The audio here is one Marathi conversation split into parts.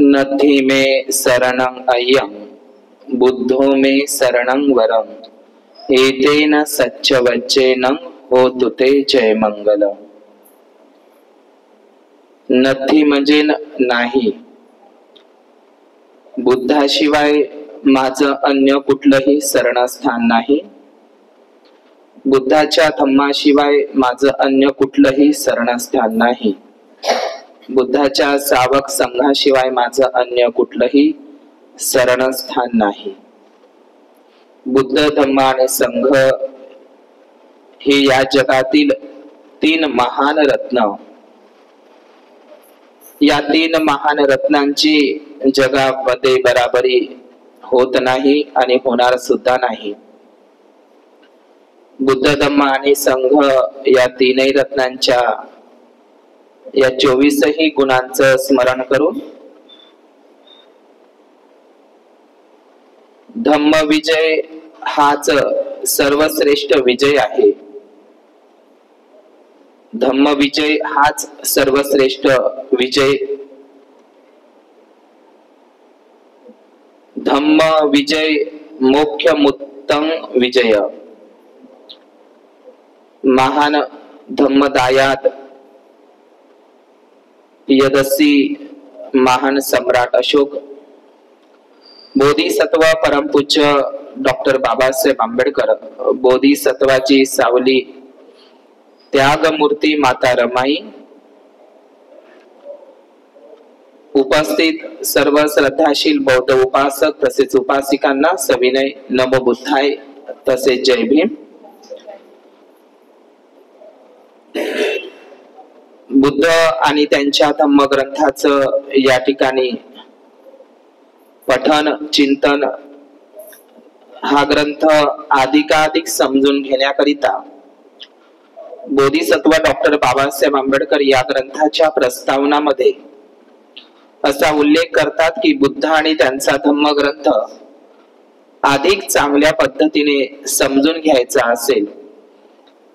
नथि मे शरणं अयं बुद्धो मे शरणं वरं एतेन सच्चवच्चेन होतु ते जय मंगल। नथी म्हणजे नाही, बुद्धाशिवाय माझं अन्य कुठलंही शरणस्थान नाही, बुद्धाच्या धम्माशिवाय माझं अन्य कुठलंही शरणस्थान नाही, बुद्धाच्या सावक संघाशिवाय माझं अन्य कुठलंही शरणस्थान नाही। बुद्ध धम्म आणि संघ हे या जगातील तीन महान रत्न, या तीन महान रत्नांची जगामध्ये बराबरी होत नाही आणि होणार सुद्धा नाही। बुद्ध धम्म आणि संघ या तीनही रत्नांच्या या 24ही गुणांचं स्मरण करून धम्म विजय हाच सर्वश्रेष्ठ विजय आहे, धम्म विजय हाच सर्वश्रेष्ठ विजय, धम्म विजय मोक्षमुत्तम विजय। महान धम्मदायात यदसी महान सम्राट अशोक, बोधिसत्व परमपूज्य डॉक्टर बाबासाहेब आंबेडकर, बोधिसत्वाची सावली त्यागमूर्ती माता रमाई, उपस्थित सर्व श्रद्धाशील बौद्ध उपासक तसेच उपासिकांना सविनय नमो बुद्धाय तसेच जय भीम। बुद्ध आणि त्यांच्या धम्मग्रंथाचं या ठिकाणी पठन चिंतन, हा ग्रंथ अधिकाधिक समजून घेण्याकरिता बोधिसत्व डॉक्टर बाबासाहेब आंबेडकर या ग्रंथाच्या प्रस्तावनामध्ये असा उल्लेख करतात की बुद्ध आणि त्यांचा धम्मग्रंथ अधिक चांगल्या पद्धतीने समजून घ्यायचा असेल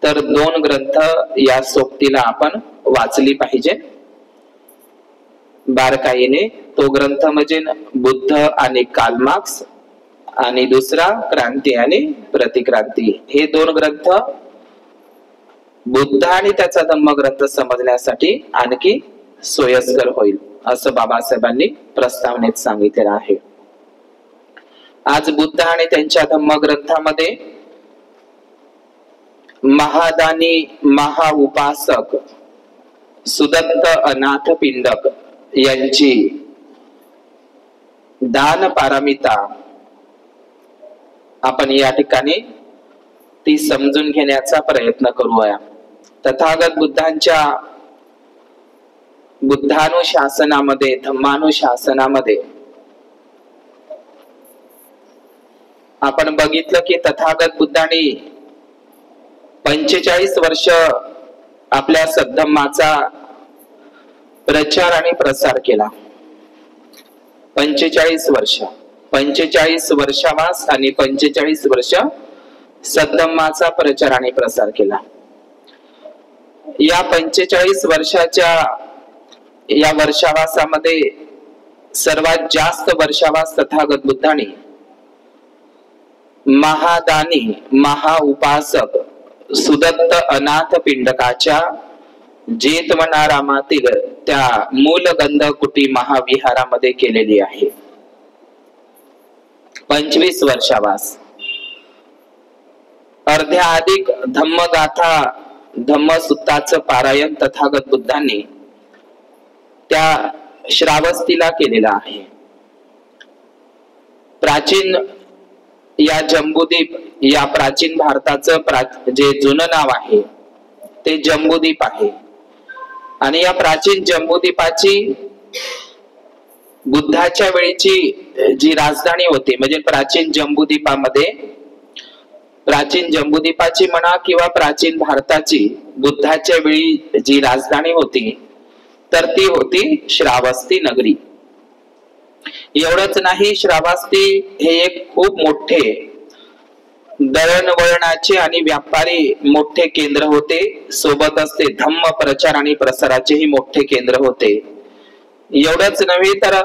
तर 2 ग्रंथ या सोबतीला आपण वाचली पाहिजे बारकाईने। तो ग्रंथ म्हणजे बुद्ध आणि कार्ल मार्क्स आणि दुसरा क्रांती आणि प्रतिक्रांती। हे 2 ग्रंथ बुद्ध आणि त्याचा धम्मग्रंथ समजण्यासाठी आणखी सोयीस्कर होईल असं बाबासाहेबांनी प्रस्तावनेत सांगितलेलं आहे। आज बुद्ध आणि त्यांच्या धम्मग्रंथामध्ये महादानी महाउपासक सुदत्त अनाथ पिंडक यांची दान पारमिता आपण या ठिकाणी ती समजून घेण्याचा प्रयत्न करूया। तथागत बुद्धांच्या बुद्धानुशासनामध्ये धम्मानुशासनामध्ये आपण बघितलं की तथागत बुद्धांनी 45 वर्ष आपल्या सद्धम्माचा प्रचार आणि प्रसार केला। 45 वर्ष 45 वर्षावास आणि 45 वर्ष सद्धम्माचा प्रचार आणि प्रसार केला। या 45 वर्षाच्या या वर्षावासामध्ये सर्वात जास्त वर्षावास तथागत बुद्धांनी महादानी महाउपासक सुदत्त अनाथ पिंडकाच्या जेतवनारामातील त्या मूलगंध कुटी महाविहारामध्ये केलेली आहे। 25 वर्षावास अर्ध्या अधिक धम्मगाथा धम्मसूत्राचं पारायण तथागत बुद्धांनी त्या श्रावस्तीला केलेला आहे। प्राचीन या जम्बूद्वीप या प्राचीन भारताचं जे जुनं नाव आहे ते जम्बूद्वीप आहे आणि या प्राचीन जम्बूद्वीपाची बुद्धाच्या वेळीची जी राजधानी होती म्हणजे प्राचीन जम्बूद्वीपाची म्हणा किंवा प्राचीन भारताची बुद्धाच्या वेळी जी राजधानी होती तर ती होती श्रावस्ती नगरी। एवढंच नाही, श्रावस्ती हे एक खूप मोठे दळणवळणाचे आणि व्यापारी मोठे केंद्र होते, सोबतच ते धम्म प्रचार आणि प्रसाराचेही मोठे केंद्र होते। एवढंच नव्हे तर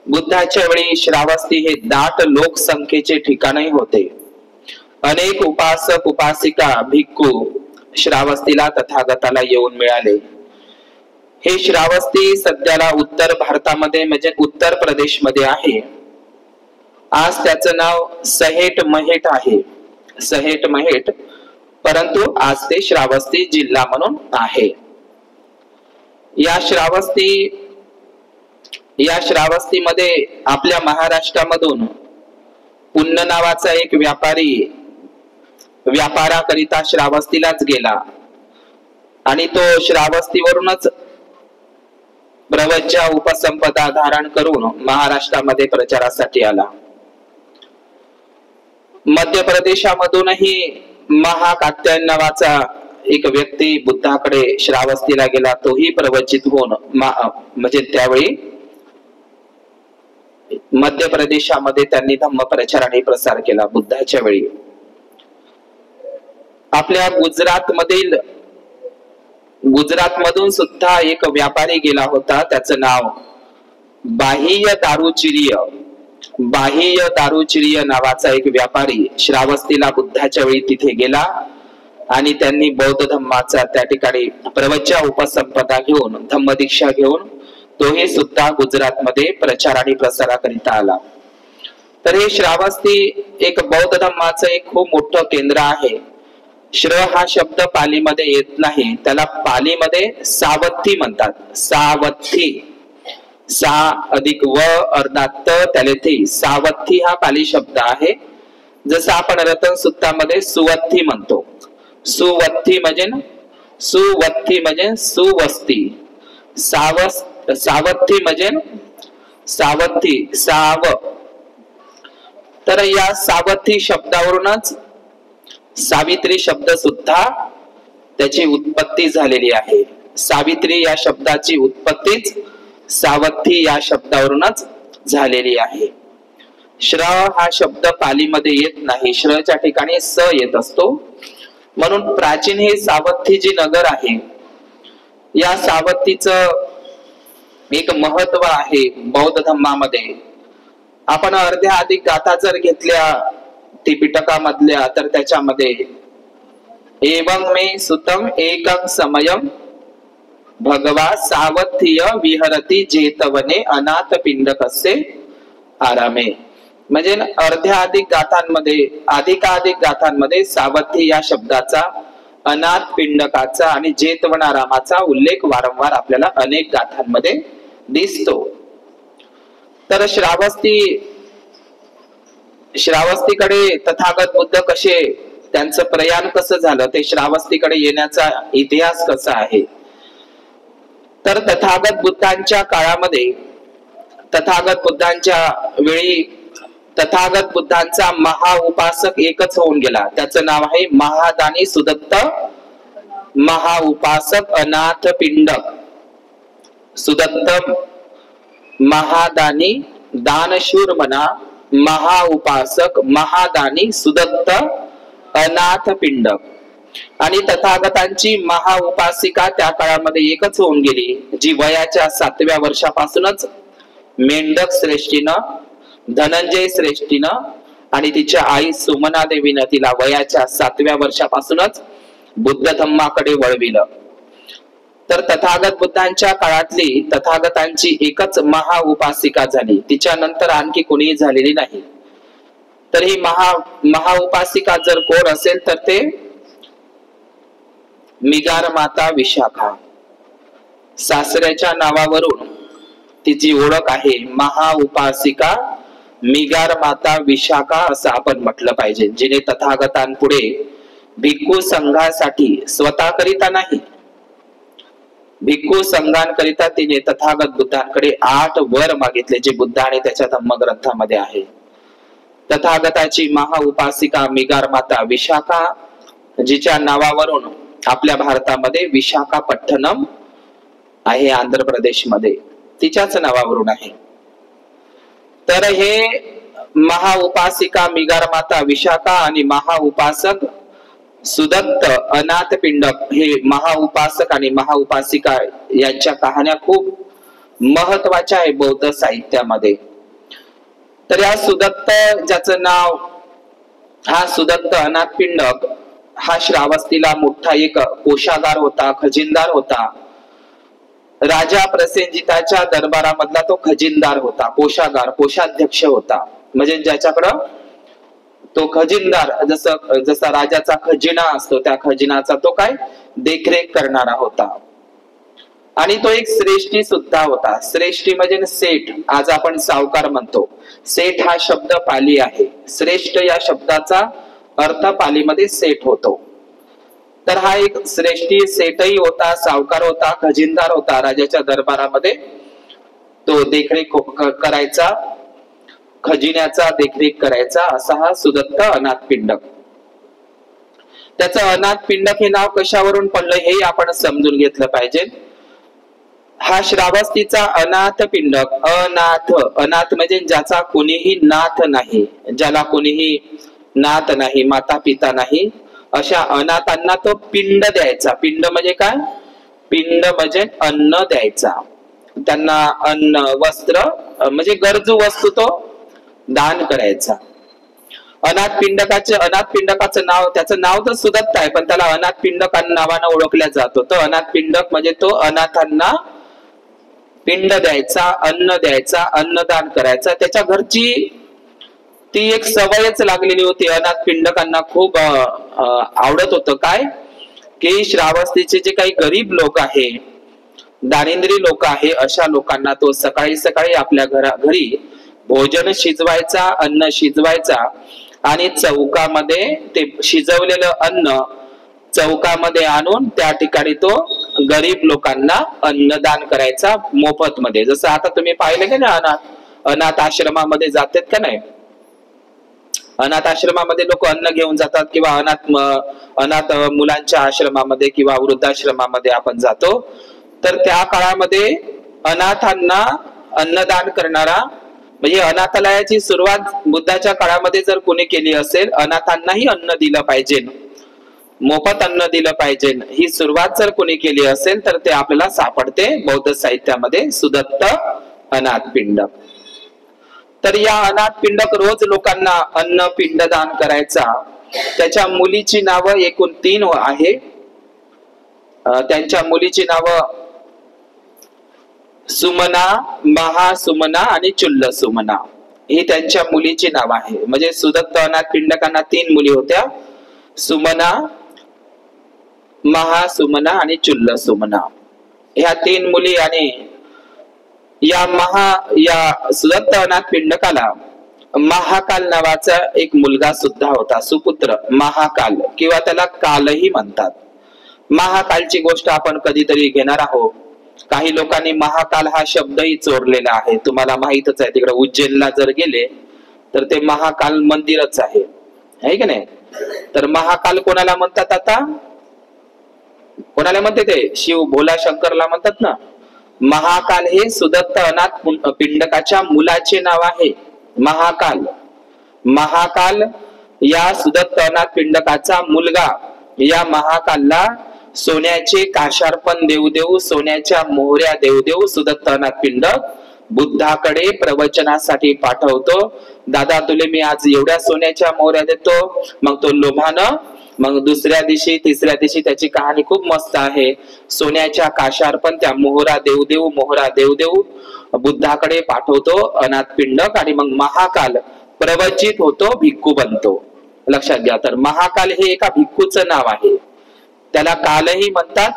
बुद्धाच्या वेळी श्रावस्ती हे दाट लोकसंख्येचे ठिकाणही होते. अनेक उपासक उपासिका भिक्खू श्रावस्तीला तथागताला येऊन मिळाले. हे श्रावस्ती सध्याला उत्तर भारतामध्ये म्हणजे उत्तर प्रदेश मध्ये आहे. आज त्याचं नाव सहेट महेट आहे, सहेट महेट, परंतु आज ते श्रावस्ती जिल्हा म्हणून आहे. या श्रावस्तीमध्ये आपल्या महाराष्ट्रामधून पुन्न नावाचा एक व्यापारी व्यापाराकरिता श्रावस्तीलाच गेला आणि तो श्रावस्तीवरूनच प्रवज्या उपसंपदा धारण करून महाराष्ट्रामध्ये प्रचारासाठी आला. मध्य प्रदेशामधूनही महाकात्यायन नावाचा एक व्यक्ती बुद्धाकडे श्रावस्तीला गेला. तोही प्रवचित होऊन म्हणजे त्यावेळी मध्य प्रदेशामध्ये त्यांनी धम्म प्रचार आणि प्रसार केला. बुद्धाच्या वेळी आपल्या गुजरात मधून सुद्धा एक व्यापारी गेला होता. त्याचं नाव बाह्य दारुचिर्य नावाचा एक व्यापारी श्रावस्तीला बुद्धाच्या वेळी तिथे गेला आणि त्यांनी बौद्ध धम्माचा त्या ठिकाणी प्रवज्या उपसंपदा घेऊन धम्म दीक्षा घेऊन तोही सुद्धा गुजरातमध्ये प्रचार आणि प्रसाराकरिता आला. तर हे श्रावस्ती एक बौद्ध धम्माचं एक खूप मोठं केंद्र आहे. श्र हा शब्द पालीमध्ये येत नाही, त्याला पालीमध्ये सावत्थी म्हणतात. सावत्थी, सा अधिक व अर्धा त त्याले थी, सावत्थी हा पाली शब्द आहे. जसं आपण रतन सूक्तामध्ये सुवत्थी म्हणतो. सुवत्थी म्हणजे सुवस्ती, सावत्थी म्हणजे सावत्थी, साव. तर या सावत्थी शब्दावरूनच सावित्री शब्द सुद्धा त्याची उत्पत्ती झालेली आहे. सावित्री या शब्दाची उत्पत्तीच सावत्थी या शब्दावरूनच झालेली आहे. श्र हा शब्द पालीमध्ये येत नाही, श्रच्या ठिकाणी स येत असतो. म्हणून प्राचीन हे सावत्थी जी नगर आहे, या सावत्तीचं एक महत्व आहे बौद्ध धम्मामध्ये. आपण अर्ध्या अधिक गाथा जर घेतल्या त्रिपिटकामधल्या तर त्याच्यामध्ये एवं मे सुतम एकं समयम भगवा सावत्थीय विहरती जेतवने अनाथ पिंडकस्य आरामे. म्हणजे अर्ध्या अधिक गाथांमध्ये अधिकाधिक गाथांमध्ये सावत्थी या शब्दाचा, अनाथ पिंडकाचा आणि जेतवनारामाचा उल्लेख वारंवार आपल्याला अनेक गाथांमध्ये दिसतो. तर श्रावस्तीकडे तथागत बुद्ध कसे, त्यांचं प्रयाण कसं झालं, ते श्रावस्तीकडे येण्याचा इतिहास कसा आहे. तर तथागत बुद्धांच्या काळामध्ये, तथागत बुद्धांच्या वेळी तथागत बुद्धांचा महाउपासक एकच होऊन गेला. त्याचं नाव आहे महादानी सुदत्त महाउपासक अनाथ पिंडक. सुदत्त महादानी दानशूर म्हणा, महाउपासक महादानी सुदत्त अनाथ पिंडक. आणि तथागतांची महाउपासिका त्या काळामध्ये एकच होऊन गेली, जी वयाच्या 7व्या वर्षापासूनच मेंढक श्रेष्ठीनं, धनंजय श्रेष्ठीनं आणि तिच्या आई सुमना देवीनं तिला वयाच्या 7व्या वर्षापासूनच बुद्ध धम्माकडे वळविलं. तर तथागत बुद्धांच्या काळातली तथागतांची एकच महाउपासिका झाली, तिच्या नंतर आणखी कोणीही झालेली नाही. तर ही महाउपासिका जर कोण असेल तर ते मिगार माता विशाखा. सासऱ्याच्या नावावरून तिची ओळख आहे महाउपासिका मिगार माता विशाखा असं आपण म्हटलं पाहिजे, जिने तथागतांपुढे भिक्खू संघासाठी स्वतःकरिता नाही, भिक्खू संघांकरिता तिने तथागत बुद्धांकडे 8 वर मागितले, जे बुद्ध आणि त्याच्या धम्मग्रंथामध्ये आहे. तथागताची महाउपासिका मिगार माता विशाखा, जिच्या नावावरून आपल्या भारतामध्ये विशाखापट्टणम आहे आंध्र प्रदेशमध्ये, तिच्याच नावावरून आहे. तर हे महाउपासिका मिगार माता विशाखा आणि महाउपासक सुदत्त अनाथ पिंडक, हे महाउपासक आणि महाउपासिका यांच्या कहाण्या खूप महत्वाच्या आहे बौद्ध साहित्यामध्ये. तर या सुदत्त ज्याचं नाव, हा सुदत्त अनाथ पिंडक हा श्रावस्तीला मोठा एक कोषागार होता, खजिनदार होता. राजा प्रसेनजिताच्या दरबारामधला तो खजिनदार होता, कोषागार, कोषाध्यक्ष होता. म्हणजे ज्याच्याकडं तो खजिनदार, जसा राजाचा खजिना असतो त्या खजिनाचा तो काय देखरेख करणारा होता. आणि तो एक श्रेष्ठी सुद्धा होता. श्रेष्ठी म्हणजे सेठ, आज आपण सावकार म्हणतो. सेठ हा शब्द पाली आहे. श्रेष्ठ या शब्दाचा अर्थ पालीमध्ये सेठ होतो. तर हा एक श्रेष्ठी सेठही होता, सावकार होता, खजिनदार होता. राजाच्या दरबारामध्ये तो देखरेख करायचा, खजिन्याचा देखरेख करायचा, असा हा सुदत्त अनाथ पिंडक. त्याचं अनाथ पिंडक हे नाव कशावरून पडलं हे आपण समजून घेतलं पाहिजे. हा श्रावस्तीचा अनाथ पिंडक, अनाथ, अनाथ म्हणजे ज्याचा कोणीही नाथ नाही, ज्याला कोणीही नाथ नाही, माता पिता नाही, अशा अनाथांना तो पिंड द्यायचा. पिंड म्हणजे काय? पिंड म्हणजे अन्न द्यायचा. त्यांना अन्न, वस्त्र म्हणजे गरजू वस्तू तो दान करायचा. अनाथ पिंडकाचं नाव, त्याचं नाव तर सुदत्त आहे, पण त्याला अनाथ पिंडक नावानं ओळखल्या जातो. तो अनाथ पिंडक म्हणजे तो अनाथांना पिंड द्यायचा, अन्न द्यायचा, अन्नदान करायचा. त्याच्या घरची ती एक सवयच लागलेली होती. अनाथ पिंडकांना खूप आवडत होतं काय, की श्रावस्तीचे जे काही गरीब लोक आहे, दारिद्र्य लोक आहे, अशा लोकांना तो सकाळी सकाळी आपल्या घरी भोजन शिजवायचा, अन्न शिजवायचा आणि चौकामध्ये ते शिजवलेलं अन्न चौकामध्ये आणून त्या ठिकाणी तो गरीब लोकांना अन्नदान करायचा मोफत मध्ये. जसं आता तुम्ही पाहिलं की ना, अनाथ आश्रमामध्ये जातात का नाही, अनाथ आश्रमामध्ये लोक अन्न घेऊन जातात, किंवा अनाथ मुलांच्या आश्रमामध्ये किंवा वृद्धाश्रमामध्ये आपण जातो. तर त्या काळामध्ये अनाथांना अन्नदान करणारा, म्हणजे अनाथालयाची सुरुवात बुद्धाच्या काळामध्ये जर कोणी केली असेल, अनाथांनाही अन्न दिलं पाहिजे, मोफत अन्न दिलं पाहिजे, ही सुरुवात जर कोणी केली असेल तर ते आपल्याला सापडते बौद्ध साहित्यामध्ये, सुदत्त अनाथ पिंडक. तर या अनाथ पिंडक रोज लोकांना अन्न पिंडदान करायचा. त्याच्या मुलीची नावं एकूण 3 आहे. त्यांच्या मुलीची नावं सुमना, महासुमना आणि चुल्ल सुमना, ही त्यांच्या मुलीची नाव आहे. म्हणजे सुदत्त अनाथ पिंडकांना 3 मुली होत्या, सुमना, महासुमना आणि चुल्ल सुमना, ह्या 3 मुली. आणि या सुदत्त अनाथ पिंडकाला महाकाल नावाचा एक मुलगा सुद्धा होता, सुपुत्र महाकाल, किंवा त्याला कालही म्हणतात. महाकालची गोष्ट आपण कधीतरी घेणार आहोत. काही लोकांनी महाकाल हा शब्दही चोरलेला आहे. तुम्हाला माहितच आहे, तिकडे उज्जैनला जर गेले तर ते महाकाल मंदिरच आहे की नाही. तर महाकाल कोणाला म्हणतात? आता कोणाला म्हणते? ते शिव भोला शंकरला म्हणतात ना. महाकाल हे सुदत्त अनाथ पिंडकाच्या मुलाचे नाव आहे, महाकाल. महाकाल या सुदत्त अनाथ पिंडकाचा मुलगा. या महाकालला सोन्याचे काशार्पण देऊ देऊ, सोन्याच्या मोहऱ्या देऊ देऊ सुदत्त अनाथ पिंडक बुद्धाकडे प्रवचनासाठी पाठवतो. दादा तुले मी आज एवढ्या सोन्याच्या मोहऱ्या देतो. मग तो लोभानं, मग दुसऱ्या दिवशी तिसऱ्या दिवशी त्याची कहाणी खूप मस्त आहे. सोन्याच्या काशार्पण त्या मोहरा देऊ देऊ बुद्धाकडे पाठवतो अनाथ पिंडक, आणि मग महाकाल प्रवचित होतो, भिक्खू बनतो. लक्षात घ्या. तर महाकाल हे एका भिक्खूचं नाव आहे. त्याला कालही म्हणतात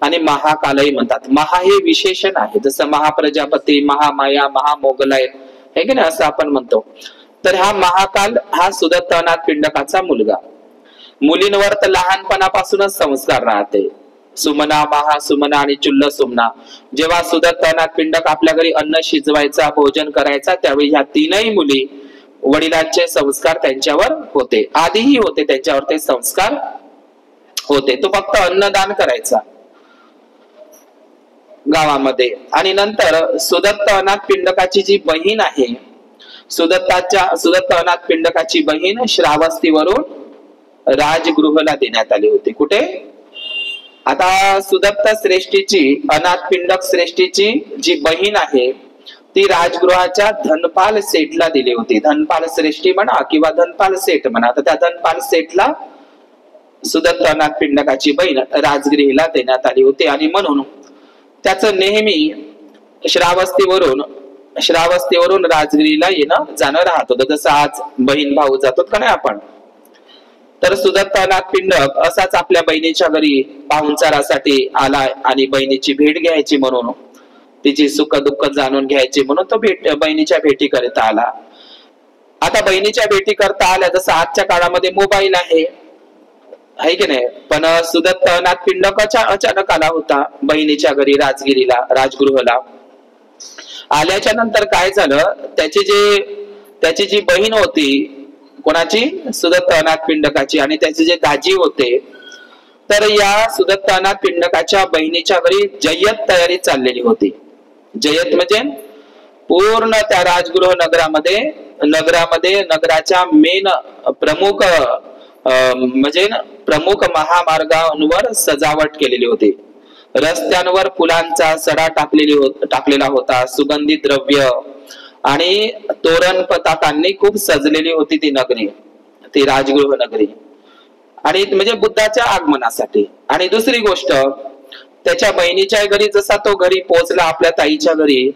आणि महाकालही म्हणतात. महा हे विशेषण आहे, जसं महाप्रजापती, महामाया, महामोगलाय हे की नाही, असं आपण म्हणतो. तर हा महाकाल हा सुदत्त अनाथ पिंडकाचा मुलगा. मुलींवर तर लहानपणापासूनच संस्कार राहते. सुमना, महासुमना आणि चुल्ल सुमना. जेव्हा सुदत्त अनाथ पिंडक आपल्या घरी अन्न शिजवायचा, भोजन करायचा, त्यावेळी ह्या 3ही मुली वडिलांचे संस्कार त्यांच्यावर होते. आधीही होते त्यांच्यावर ते संस्कार होते. तो फक्त अन्नदान करायचा गावामध्ये. आणि नंतर सुदत्त अनाथ पिंडकाची जी बहीण आहे, सुदत्त अनाथ पिंडकाची बहीण श्रावस्तीवरून राजगृहला देण्यात आली होती. कुठे? आता सुदत्त श्रेष्ठीची, अनाथ पिंडक श्रेष्ठीची जी बहीण आहे ती राजगृहाच्या धनपाल सेठला दिली होती. धनपाल श्रेष्ठी म्हणा किंवा धनपाल सेठ म्हणा, तर त्या धनपाल सेठला सुदत्तनाथ पिंडकाची बहीण राजगृहीला देण्यात आली होती. आणि म्हणून त्याचं नेहमी श्रावस्तीवरून राजगृहीला येणं जाणं राहत होतं, जसं आज बहीण भाऊ जातो का नाही आपण. तर सुदत्तनाथ पिंडक असाच आपल्या बहिणीच्या घरी पाहुणचारासाठी आला आणि बहिणीची भेट घ्यायची म्हणून, तिची सुख दुःख जाणून घ्यायची म्हणून तो बहिणीच्या भेटी करता आला. आता बहिणीच्या भेटी करता आल्या, जसं आजच्या काळामध्ये मोबाईल आहे की नाही, पण सुदत्तनाथ पिंडक अचानक आला होता बहिणीच्या घरी राजगृहाला. आल्याच्या नंतर काय झालं, त्याची जी बहीण होती, कोणाची, सुदत्तनाथ पिंडकाची, आणि त्याचे जे दाजी होते, तर या सुदत्तनाथ पिंडकाच्या बहिणीच्या घरी जय्यत तयारी चाललेली होती. जय्यत म्हणजे पूर्ण त्या राजगृह नगरामध्ये नगराच्या मेन प्रमुख महामार्गांवर सजावट केलेली होती. रस्त्यांवर फुलांचा सडा टाकलेला होता. सुगंधी द्रव्य आणि तोरण पताकांनी खूप सजलेली होती ती नगरी, ती राजगृह नगरी, आणि म्हणजे बुद्धाच्या आगमनासाठी. आणि दुसरी गोष्ट, त्याच्या बहिणीच्या घरी जसा तो घरी पोहोचला आपल्या ताईच्या घरी,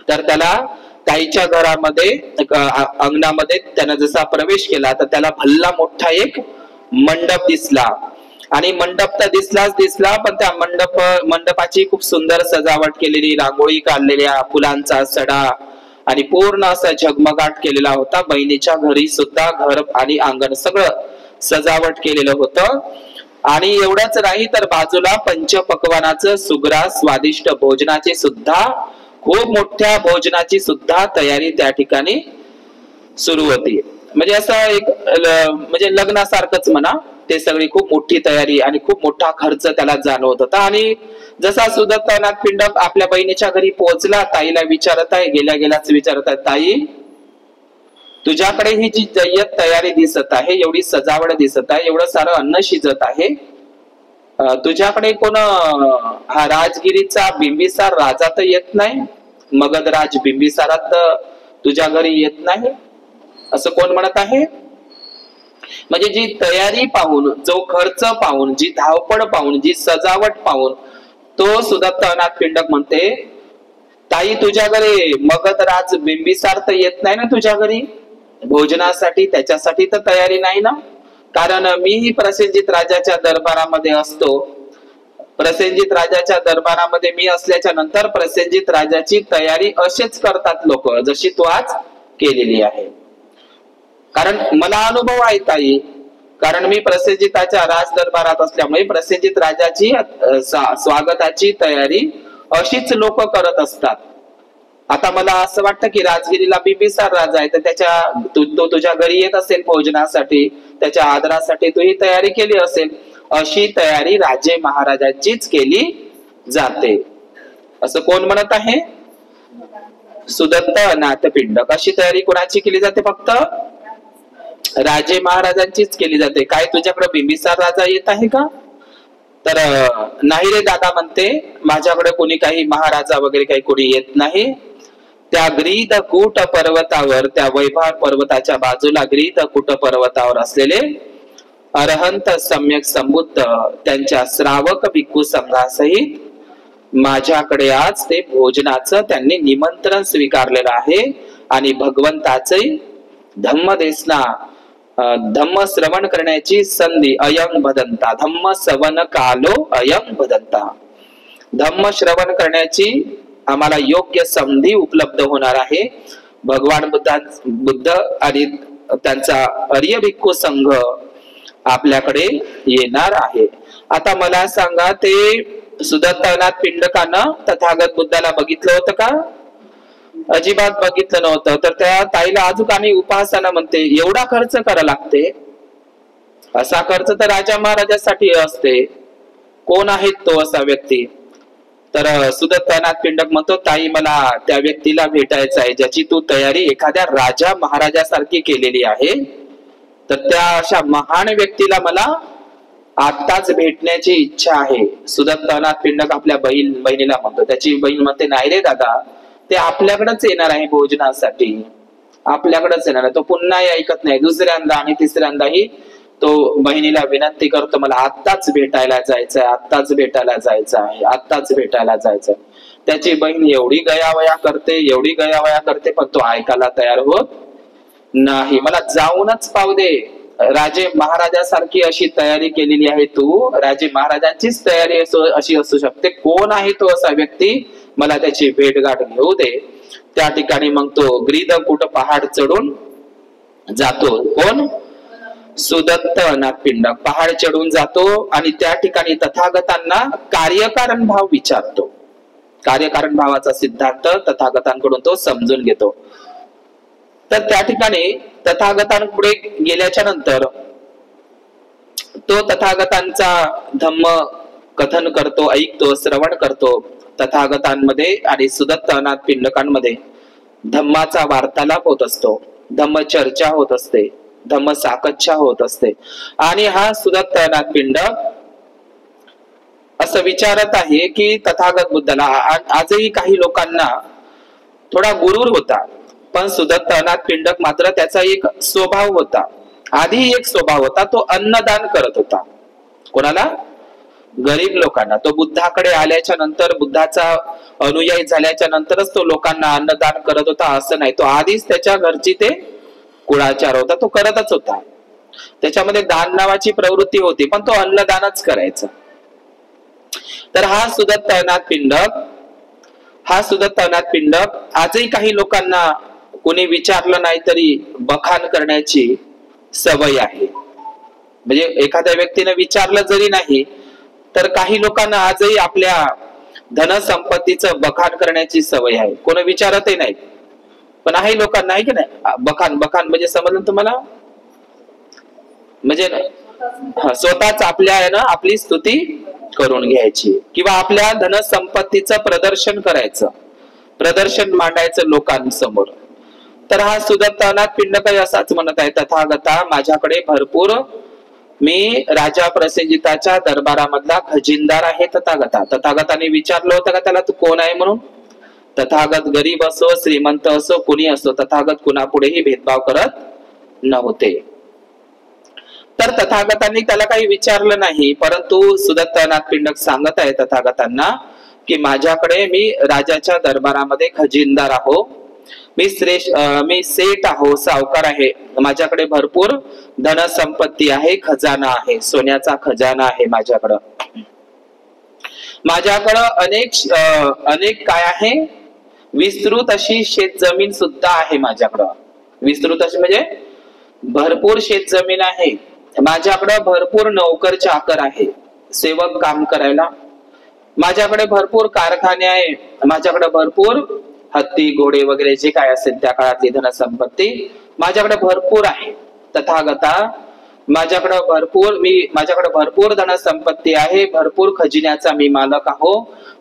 तर त्याला ताईच्या घरामध्ये अंगणामध्ये त्यानं जसा प्रवेश केला, तर त्याला भल्ला मोठा एक मंडप दिसला. आणि मंडप तर दिसला, पण त्या मंडपाची खूप सुंदर सजावट केलेली, रांगोळी काढलेल्या, फुलांचा सडा आणि पूर्ण असा झगमगाट केलेला होता. बहिणीच्या घरी सुद्धा घर आणि अंगण सगळं सजावट केलेलं होतं. आणि एवढंच नाही, तर बाजूला पंचपक्वानाचं सुग्रा स्वादिष्ट भोजनाची सुद्धा, खूप मोठ्या भोजनाची सुद्धा तयारी त्या ठिकाणी सुरू होती. म्हणजे असं एक म्हणजे लग्नासारखंच म्हणा, ते सगळी खूप मोठी तयारी आणि खूप मोठा खर्च त्याला जाणवत होता. आणि जसा सुदत्तनाथ पिंडक आपल्या बहिणीच्या घरी पोहोचला, ताईला गेल्याच विचारत आहे, ताई, तुझ्याकडे ही जी जय्यत तयारी दिसत आहे, एवढी सजावट दिसत आहे, एवढं सारं अन्न शिजत आहे, तुझ्याकडे कोण हा राजगिरीचा बिंबिसार राजा तर येत नाही, मगधराज बिंबिसारात तुझ्या घरी येत नाही, असं कोण म्हणत आहे? म्हणजे जी तयारी पाहून, जो खर्च पाहून, जी धावपळ पाहून, जी सजावट पाहून तो सुदत्तनाथ पिंडक म्हणते, ताई, तुझ्या घरी मगधराज बिंबिसार तर येत नाही ना तुझ्या घरी भोजनासाठी, त्याच्यासाठी तर तयारी नाही ना, कारण मीही प्रसेनजित राजाच्या दरबारामध्ये असतो. प्रसेनजित राजाच्या दरबारामध्ये मी असल्याच्या नंतर प्रसेनजित राजाची तयारी असेच करतात लोक, जशी तू आज केलेली आहे. कारण मला अनुभव आहे ताई, कारण मी प्रसेनजिताच्या राज दरबारात असल्यामुळे प्रसेनजित राजाची स्वागताची तयारी अशीच लोक करत असतात. आता मला असं वाटतं की राजगिरीला बिंबिसार राजा आहे, तर तो तुझ्या घरी येत असेल भोजनासाठी, त्याच्या आदरासाठी तू ही तयारी केली असेल. अशी तयारी राजे महाराजांचीच केली जाते, असं कोण म्हणत आहे? सुदत्तनाथ पिंडक. अशी तयारी कोणाची केली जाते? फक्त राजे महाराजांचीच केली जाते. काय तुझ्याकडे बिंबिसार राजा येत आहे का? तर नाही रे दादा म्हणते, माझ्याकडे कोणी काही महाराजा वगैरे काही कोणी येत नाही. त्या ग्रीदकूट पर्वतावर, त्या वैभार पर्वताच्या बाजूला ग्रीदकूट पर्वतावर असलेले अरहंत सम्यक संबुद्ध त्यांच्या श्रावक भिक्खू संघासहित माझ्याकडे आज ते भोजनाचं त्यांनी निमंत्रण स्वीकारलेलं आहे. आणि भगवंताचे धम्म श्रवण करण्याची संधी अयं भदंता, धम्म श्रवण कालो अयं भदंता, धम्म श्रवण करण्याची आम्हाला योग्य संधी उपलब्ध होणार आहे. भगवान बुद्ध आणि त्यांचा आर्य भिक्खू संघ आपल्याकडे येणार आहे. आता मला सांगा, ते सुदत्तनाथ पिंडकानं तथागत बुद्धाला बघितलं होतं का? अजिबात बघितलं नव्हतं. तर त्या ताईला अजून आणि उपासना म्हणते, एवढा खर्च करा लागते? असा खर्च तर राजा महाराजासाठी असते. कोण आहेत तो असा व्यक्ती? तर सुदत्तनाथ पिंडक म्हणतो, ताई, मला त्या व्यक्तीला भेटायचं आहे ज्याची तू तयारी एखाद्या राजा महाराजासारखी केलेली आहे. तर त्या अशा महान व्यक्तीला मला आत्ताच भेटण्याची इच्छा आहे. सुदत्तनाथ पिंडक आपल्या बहिणीला म्हणतो. त्याची बहीण म्हणते, नाही रे दादा, ते आपल्याकडेच येणार आहे भोजनासाठी, आपल्याकडेच येणार आहे. तो पुन्हाही ऐकत नाही. दुसऱ्यांदा आणि तिसऱ्यांदाही तो बहिणीला विनंती करतो, मला आत्ताच भेटायला जायचंय, आत्ताच भेटायला जायचं आहे, आत्ताच भेटायला जायचंय. त्याची बहीण एवढी गयावया करते, एवढी गयावया करते, पण तो ऐकायला तयार होत नाही. मला जाऊनच पाहू दे. राजे महाराजासारखी अशी तयारी केलेली आहे तू, राजे महाराजांचीच तयारी अशी असू शकते. कोण आहे तो असा व्यक्ती, मला त्याची भेटगाठ घेऊ दे. त्या ठिकाणी मग तो ग्रीदकूट पहाड चढून जातो. कोण? सुदत्त अनाथ पिंडक पहाड चढून जातो आणि त्या ठिकाणी तथागतांना कार्यकारण भाव विचारतो. कार्यकारण भावाचा सिद्धांत तथागतांकडून तो समजून घेतो. तर त्या ठिकाणी तथागतांपुढे गेल्याच्या नंतर तो तथागतांचा धम्म कथन करतो, ऐकतो, श्रवण करतो. तथागतांमध्ये आणि सुदत्त अनाथ पिंडकांमध्ये धम्माचा वार्तालाप होत असतो, धम्म चर्चा होत असते, धम्म साकच्छा होत असते. आणि हा सुदत्त अनाथ पिंडक असं विचारत आहे की तथागत बुद्धाला, आजही काही लोकांना थोडा गुरूर होता, पण सुदत्त अनाथ पिंडक मात्र त्याचा एक स्वभाव होता. आधी एक स्वभाव होता, तो अन्नदान करत होता. कोणाला? गरीब लोकांना. तो बुद्धाकडे आल्याच्या नंतर, बुद्धाचा अनुयायी झाल्याच्या नंतरच तो लोकांना अन्नदान करत होता असं नाही. तो आधीच त्याच्या घरची ते कुळाचार होता, तो करतच होता. त्याच्यामध्ये दान नावाची प्रवृत्ती होती, पण तो अन्नदानच करायचा. तर हा सुदत्त अनाथ पिंडक आजही काही लोकांना कोणी विचारलं नाही तरी बखान करण्याची सवय आहे. म्हणजे एखाद्या व्यक्तीने विचारलं जरी नाही तर काही लोकांना आजही आपल्या धनसंपत्तीचं बखान करण्याची सवय आहे. कोणी विचारतही नाही, पण आहे लोकांना, आहे की नाही? बखान म्हणजे समजलं तुम्हाला? म्हणजे स्वतःच आपली स्तुती करून घ्यायची किंवा आपल्या धनसंपत्तीचं प्रदर्शन करायचं, प्रदर्शन मांडायचं लोकांसमोर. तर हा सुदत्त अनाथ पिंडक असाच म्हणत आहे, तथागता माझ्याकडे भरपूर, मी राजा प्रसेनजिताच्या दरबारामधला खजिनदार आहे तथागता. तथागताने विचारलं होतं का त्याला, तू कोण आहे म्हणून? तथागत गरीब असो श्रीमंत असो कुणी असो, तथागत कुणापुढेही भेदभाव करत नव्हते. तर तथागतांनी त्याला काही विचारलं नाही, परंतु सुदत्त अनाथ पिंडक सांगत आहे तथागतांना की माझ्याकडे, मी राजाच्या दरबारामध्ये खजिनदार आहो, मी सेठ आहो, सावकार आहे, माझ्याकडे भरपूर धनसंपत्ती आहे, खजाना आहे, सोन्याचा खजाना आहे माझ्याकडं. अनेक काय आहे, विस्तृत अशी शेतजमीन सुद्धा आहे माझ्याकडं. विस्तृत अशी म्हणजे भरपूर शेतजमीन आहे माझ्याकडे, भरपूर नोकर चाकर आहे सेवक काम करायला, माझ्याकडे भरपूर कारखाने आहे, माझ्याकडे भरपूर हत्ती घोडे वगैरे जे काय असेल त्या काळातली धनसंपत्ती माझ्याकडे भरपूर आहे. तथागता माझ्याकडे भरपूर धनसंपत्ती आहे, भरपूर खजिन्याचा मी मालक आहो,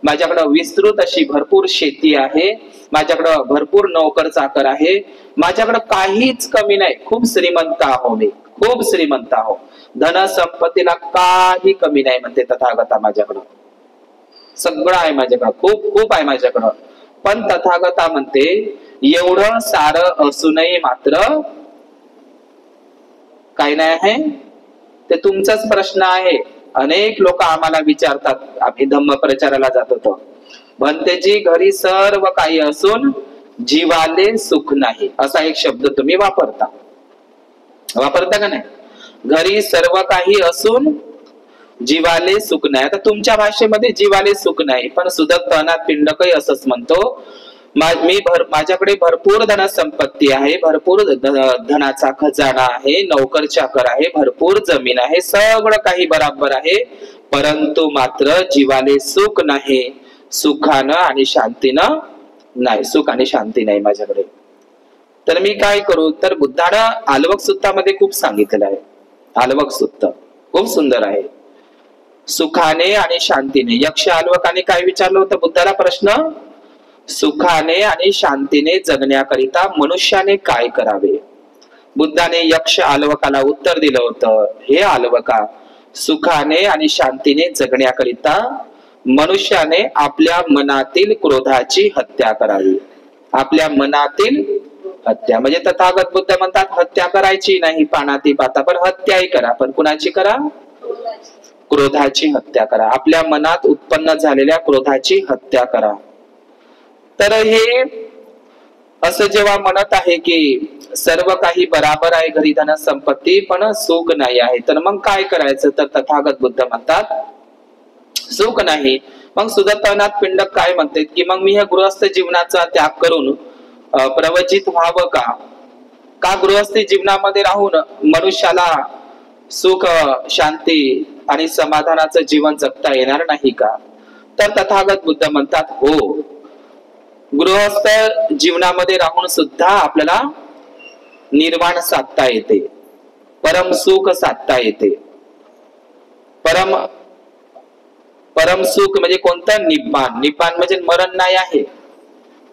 माझ्याकडे विस्तृत अशी भरपूर शेती आहे, माझ्याकडे भरपूर नोकर चाकर आहे, माझ्याकडे काहीच कमी नाही, खूप श्रीमंत आहो, मी खूप श्रीमंत आहो, धनसंपत्तीला काही कमी नाही म्हणते तथागता. माझ्याकडं सगळं आहे, माझ्याकडं खूप आहे माझ्याकडं. पण तथागता म्हणते एवढं सारं असूनही मात्र काही नाही आहे, ते तुमचाच प्रश्न आहे. अनेक लोक आम्हाला विचारतात, आम्ही धम्म प्रचाराला जात होतो, भंतेजी घरी सर्व काही असून जीवाले सुख नाही, असा एक शब्द तुम्ही वापरता का नाही? घरी सर्व काही असून जीवाले सुख नाही. आता तुमच्या भाषेमध्ये जीवाले सुख नाही, पण सुदत्त अनाथ पिंडकही असंच म्हणतो, माझ्याकडे भरपूर धनसंपत्ती आहे, भरपूर धनाचा खजाना आहे, नोकर चाकर आहे, भरपूर जमीन आहे, सगळं काही बराबर आहे, परंतु मात्र जीवाले सुख नाही, सुखानं आणि शांतीनं नाही, सुख आणि शांती नाही माझ्याकडे. तर मी काय करू? तर बुद्धानं आलवक सुत्तामध्ये खूप सांगितलेलं आहे. आलवक सुत्त खूप सुंदर आहे. सुखाने आणि शांतीने, यक्ष आलवकाने काय विचारलं होतं बुद्धाला प्रश्न? सुखाने आणि शांतीने जगण्याकरिता मनुष्याने काय करावे? बुद्धाने यक्ष आलवकाला उत्तर दिलं होतं, हे आलवका, सुखाने आणि शांतीने जगण्याकरिता मनुष्याने आपल्या मनातील क्रोधाची हत्या करावी. आपल्या मनातील हत्या. म्हणजे तथागत बुद्ध म्हणतात हत्या करायची नाही पानाती पाता, पण हत्याही करा. पण कुणाची करा? क्रोधाची हत्या करा. आपल्या मनात उत्पन्न झालेल्या क्रोधाची हत्या करा. तर हे असं जेव्हा म्हणत आहे की सर्व काही बराबर आहे घरी धन संपत्ती, पण सुख नाही आहे, तर मग काय करायचं? तर तथागत बुद्ध म्हणतात सुख नाही. मग सुदत्तनाथ पिंडक काय म्हणतात की मग मी ह्या गृहस्थ जीवनाचा त्याग करून प्रवचित व्हावं का? का गृहस्थी जीवनामध्ये राहून मनुष्याला सुख, शांती आणि समाधानाचं जीवन जगता येणार नाही का? तर तथागत बुद्ध म्हणतात हो, गृहस्थ जीवनामध्ये राहून सुद्धा आपल्याला निर्वाण साधता येते, परम सुख साधता येते. परम सुख म्हणजे कोणतं? निब्बाण. निब्बाण म्हणजे मरण नाही आहे.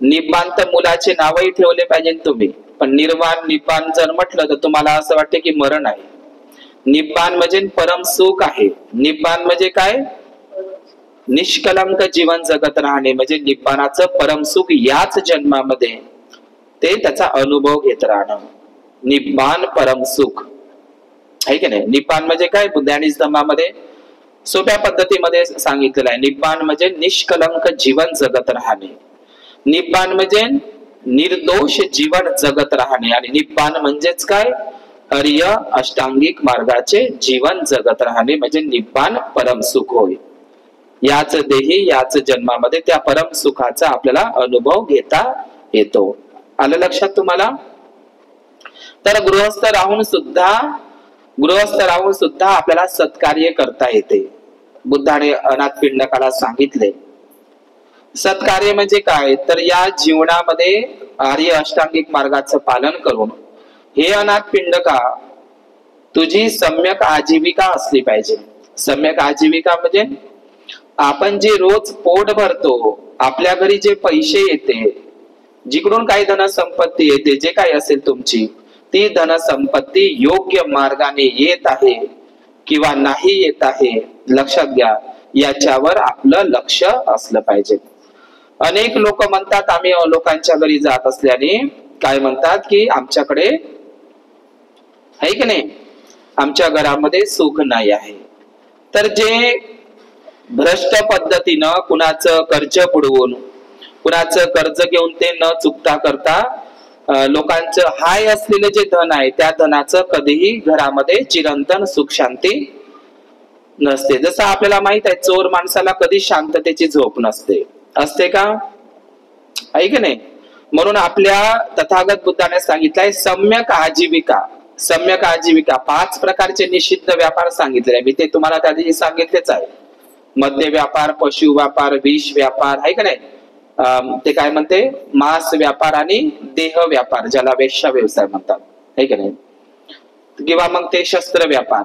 निब्बाण तर मुलाचे नावही ठेवले पाहिजे तुम्ही, पण निर्वाण निब्बाण जर म्हटलं तर तुम्हाला असं वाटतं की मरण आहे. निब्बाण म्हणजे परम सुख आहे. निब्बाण म्हणजे काय? निष्कलंक जीवन जगत राहणे, म्हणजे निब्बाणाचं परम सुख याच जन्मामध्ये ते त्याचा अनुभव घेत राहणं. निब्बाण परम सुख आहे की नाही? निब्बाण म्हणजे काय? बुद्धानिस धम्मामध्ये सोप्या पद्धतीमध्ये सांगितलेलं आहे. निब्बाण म्हणजे निष्कलंक जीवन जगत राहणे. निब्बाण म्हणजे निर्दोष जीवन जगत राहणे. आणि निब्बाण म्हणजेच काय? आर्य अष्टांगिक मार्गाचे जीवन जगत राहणे, म्हणजे निब्बाण परम सुख होय. याच देही याच जन्मामध्ये त्या परम सुखाचा आपल्याला अनुभव घेता येतो. आलं लक्षात तुम्हाला? तर गृहस्थ राहून सुद्धा आपल्याला सत्कार्य करता येते. बुद्धाने अनाथ पिंडकाला सांगितले सत्कार्य म्हणजे काय? तर या जीवनामध्ये आर्य अष्टांगिक मार्गाचं पालन करून हे अनाथ पिंडका तुझी सम्यक आजीविका असली पाहिजे. सम्यक आजीविका म्हणजे आपण जे रोज पोट भरतो, आपल्या घरी जे पैसे येते, जिकडून काही धनसंपत्ती येते, जे काही असेल तुमची ती धनसंपत्ती योग्य मार्गाने येत आहे किंवा नाही येत आहे, लक्षात घ्या. याच्यावर आपलं लक्ष असलं पाहिजे. अनेक लोक म्हणतात, आम्ही लोकांच्या घरी जात असल्याने काय म्हणतात की आमच्याकडे आहे की नाही, आमच्या घरामध्ये सुख नाही आहे. तर जे भ्रष्ट पद्धतीनं कुणाचं कर्ज बुडवून, कुणाचं कर्ज घेऊन ते न चुकता करता लोकांचं हाय असलेले जे धन आहे त्या धनाचं कधीही घरामध्ये चिरंतन सुख शांती नसते. जसं आपल्याला माहित आहे चोर माणसाला कधी शांततेची झोप नसते. असते का? आहे की नाही? म्हणून आपल्या तथागत बुद्धाने सांगितलंय सम्यक आजीविका. सम्यक आजीविका 5 प्रकारचे निषिद्ध व्यापार सांगितले. मी ते तुम्हाला त्या दिवशी सांगितलेच आहे. मद्य व्यापार, पशु व्यापार, विष व्यापार, आहे का नाही, ते काय म्हणते मांस व्यापार आणि देह व्यापार, ज्याला वेश्या व्यवसाय म्हणतात, आहे का नाही, किंवा मग ते शस्त्र व्यापार.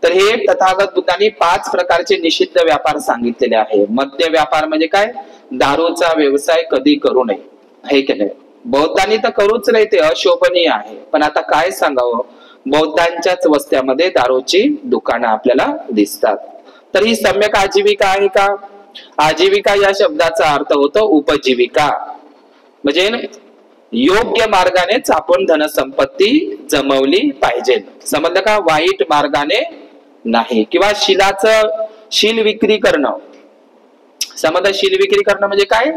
तर हे तथागत बुद्धांनी 5 प्रकारचे निषिद्ध व्यापार सांगितलेले आहे. मद्य व्यापार म्हणजे काय? दारूचा व्यवसाय कधी करू नये, आहे की नाही. बौद्धांनी तर करूच नाही, ते अशोभनीय आहे. पण आता काय सांगावं, बौद्धांच्याच वस्त्यामध्ये दारूची दुकानं आपल्याला दिसतात. तर ही सम्यक आजीविका आहे का? आजीविका या शब्दाचा अर्थ होतो उपजीविका, म्हणजे योग्य मार्गानेच आपण धनसंपत्ती जमवली पाहिजे. समजलं का? वाईट मार्गाने नाही. किंवा शील विक्री करणं. समजा शील विक्री करणं म्हणजे काय?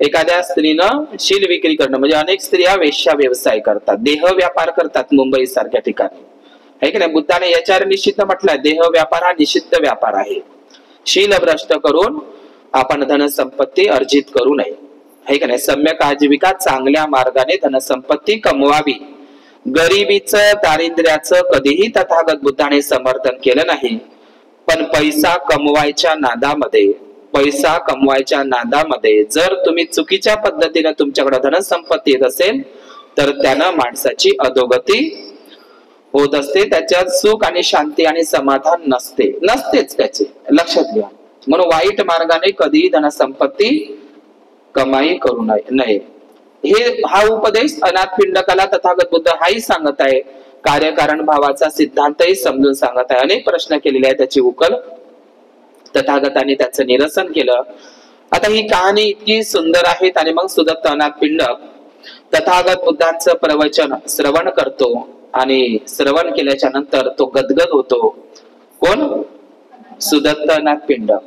एखाद्या स्त्रीनं शील विक्री करणं म्हणजे अनेक स्त्रिया वेश्या व्यवसाय करतात, देह व्यापार करतात मुंबई सारख्या ठिकाणी, आहे की नाही. बुद्धाने याच्यावर निषिद्ध म्हटलंय, देह व्यापार हा निषिद्ध व्यापार आहे. शील भ्रष्ट करून आपण धनसंपत्ती अर्जित करू नये, आहे का नाही. सम्यक आजीविका चांगल्या मार्गाने धनसंपत्ती कमवावी. गरिबीचं, दारिद्र्याचं कधीही तथागत बुद्धाने समर्थन केलं नाही. पण पैसा कमवायच्या नादामध्ये जर तुम्ही चुकीच्या पद्धतीने तुमच्याकडे धनसंपत्ती येत असेल तर त्यानं माणसाची अधोगती होत असते. त्याच्यात सुख आणि शांती आणि समाधान नसतेच त्याचे, लक्षात घ्या. म्हणून वाईट मार्गाने कधीही धनसंपत्ती कमाई करू नये. हा उपदेश अनाथ पिंडकाला तथागत बुद्ध हाही सांगत आहे. कार्यकारण भावाचा सिद्धांतही समजून सांगत आहे. अनेक प्रश्न केलेले आहेत, त्याची उकल तथागताने त्याचं निरसन केलं. आता ही कहाणी इतकी सुंदर आहे आणि मग सुदत्त अनाथ पिंडक तथागत बुद्धांचं प्रवचन श्रवण करतो आणि श्रवण केल्याच्या नंतर तो गदगद होतो. कोण? सुदत्त अनाथ पिंडक.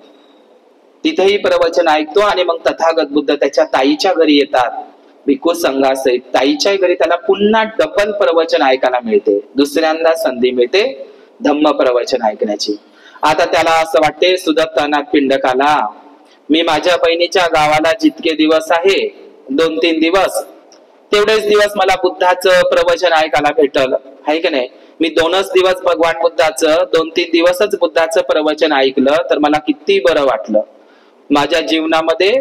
तिथेही प्रवचन ऐकतो आणि मग तथागत बुद्ध त्याच्या ताईच्या घरी येतात भिक्खू संघासहित. ताईच्या घरी त्याला पुन्हा डबल प्रवचन ऐकायला मिळते, दुसऱ्यांदा संधी मिळते धम्म प्रवचन ऐकण्याची. आता त्याला असं वाटते सुदत्त अनाथ पिंडकाला, मी माझ्या बहिणीच्या गावाला जितके दिवस आहे 2-3 दिवस, तेवढेच दिवस मला बुद्धाचं प्रवचन ऐकायला भेटल, आहे की नाही. मी 2च दिवस भगवान बुद्धाचं 2-3 दिवसच बुद्धाचं प्रवचन ऐकलं तर मला किती बरं वाटलं. माझ्या जीवनामध्ये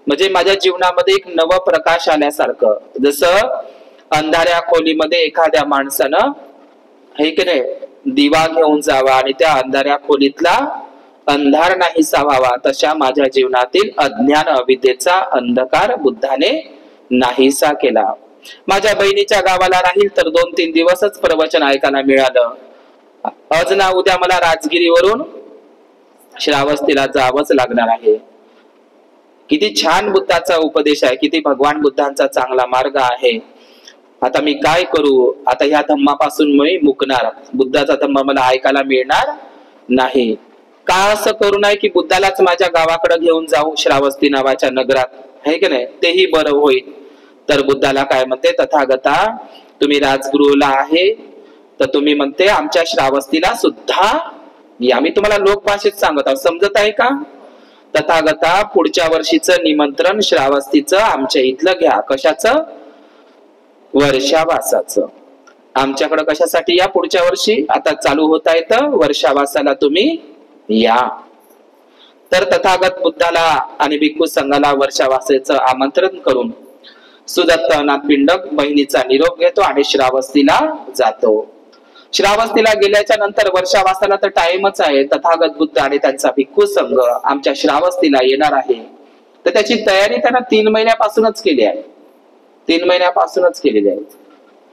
म्हणजे माझ्या जीवनामध्ये एक नव प्रकाश आल्यासारखं. जसं अंधाऱ्या खोलीमध्ये एखाद्या माणसानं, हे की नाही, दिवा घेऊन जावा आणि त्या अंधाऱ्या खोलीतला अंधार नाहीसा व्हावा, तशा माझ्या जीवनातील अज्ञान अविद्येचा अंधकार बुद्धाने नाहीसा केला. माझ्या बहिणीच्या गावाला राहील तर 2-3 दिवसच प्रवचन ऐकायला मिळालं. आज ना उद्या मला राजगिरीवरून श्रावस्तीला जावंच लागणार आहे. किती छान बुद्धाचा उपदेश आहे, किती भगवान बुद्धांचा चांगला मार्ग आहे. आता मी काय करू? आता ह्या धम्मापासून मी मुकणार, बुद्धाचा धम्म मला ऐकायला मिळणार नाही. का असं करू नये की बुद्धालाच माझ्या गावाकडे घेऊन जाऊ, श्रावस्ती नावाच्या नगरात, आहे की नाही, तेही बरं होईल. तर बुद्धाला काय म्हणते, तथागता तुम्ही राजगृहला आहे तर तुम्ही म्हणते आमच्या श्रावस्तीला सुद्धा या. मी तुम्हाला लोकभाषेत सांगत आहोत, समजत आहे का? तथागता पुढच्या वर्षीचं निमंत्रण श्रावस्तीचं आमच्या इथलं घ्या. कशाचं? वर्षावासाचं. आमच्याकडे कशासाठी या? पुढच्या वर्षी आता चालू होत आहे तर वर्षावासाला तुम्ही या. तर तथागत बुद्धाला आणि भिक्खू संघाला वर्षावासाचं आमंत्रण करून सुदत्त अनाथ पिंडक बहिणीचा निरोप घेतो आणि श्रावस्तीला जातो. श्रावस्तीला गेल्याच्या नंतर वर्षावासाला तर टाइमच आहे. तथागत बुद्ध आणि त्यांचा भिक्खू संघ आमच्या श्रावस्तीला येणार आहे, तर त्याची तयारी त्यांना 3 महिन्यापासूनच केली आहे. 3 महिन्यापासूनच केलेली आहे.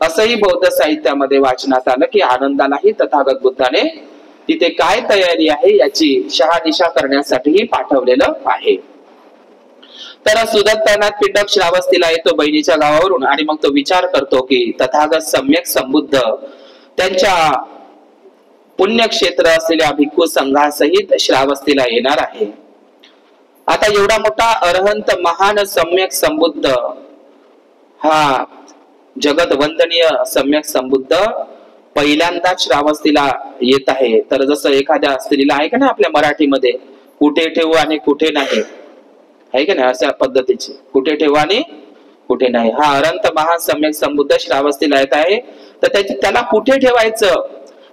असंही बौद्ध साहित्यामध्ये वाचनात आलं की आनंदालाही तथागत बुद्धाने तिथे काय तयारी आहे याची शहानिशा करण्यासाठीही पाठवलेलं आहे. तर सुदत्त अनाथ पिंडक श्रावस्तीला येतो बहिणीच्या गावावरून आणि मग तो विचार करतो की तथागत सम्यक संबुद्ध त्यांच्या पुण्यक्षेत्र असलेल्या भिक्खू संघासहित श्रावस्तीला येणार आहे. आता एवढा मोठा अरहंत महान सम्यक संबुद्ध, हा जगत वंदनीय सम्यक संबुद्ध पहिल्यांदा श्रावस्तीला येत आहे. तर जसं एखाद्या स्त्रीला आहे का ना आपल्या मराठीमध्ये, कुठे ठेवू आणि कुठे नाही, आहे का नाही, अशा पद्धतीची कुठे ठेवू आणि कुठे नाही. हा अरंत महान सम्यक संबुद्ध श्रावस्तीला येत आहे. तर त्याला कुठे ठेवायचं?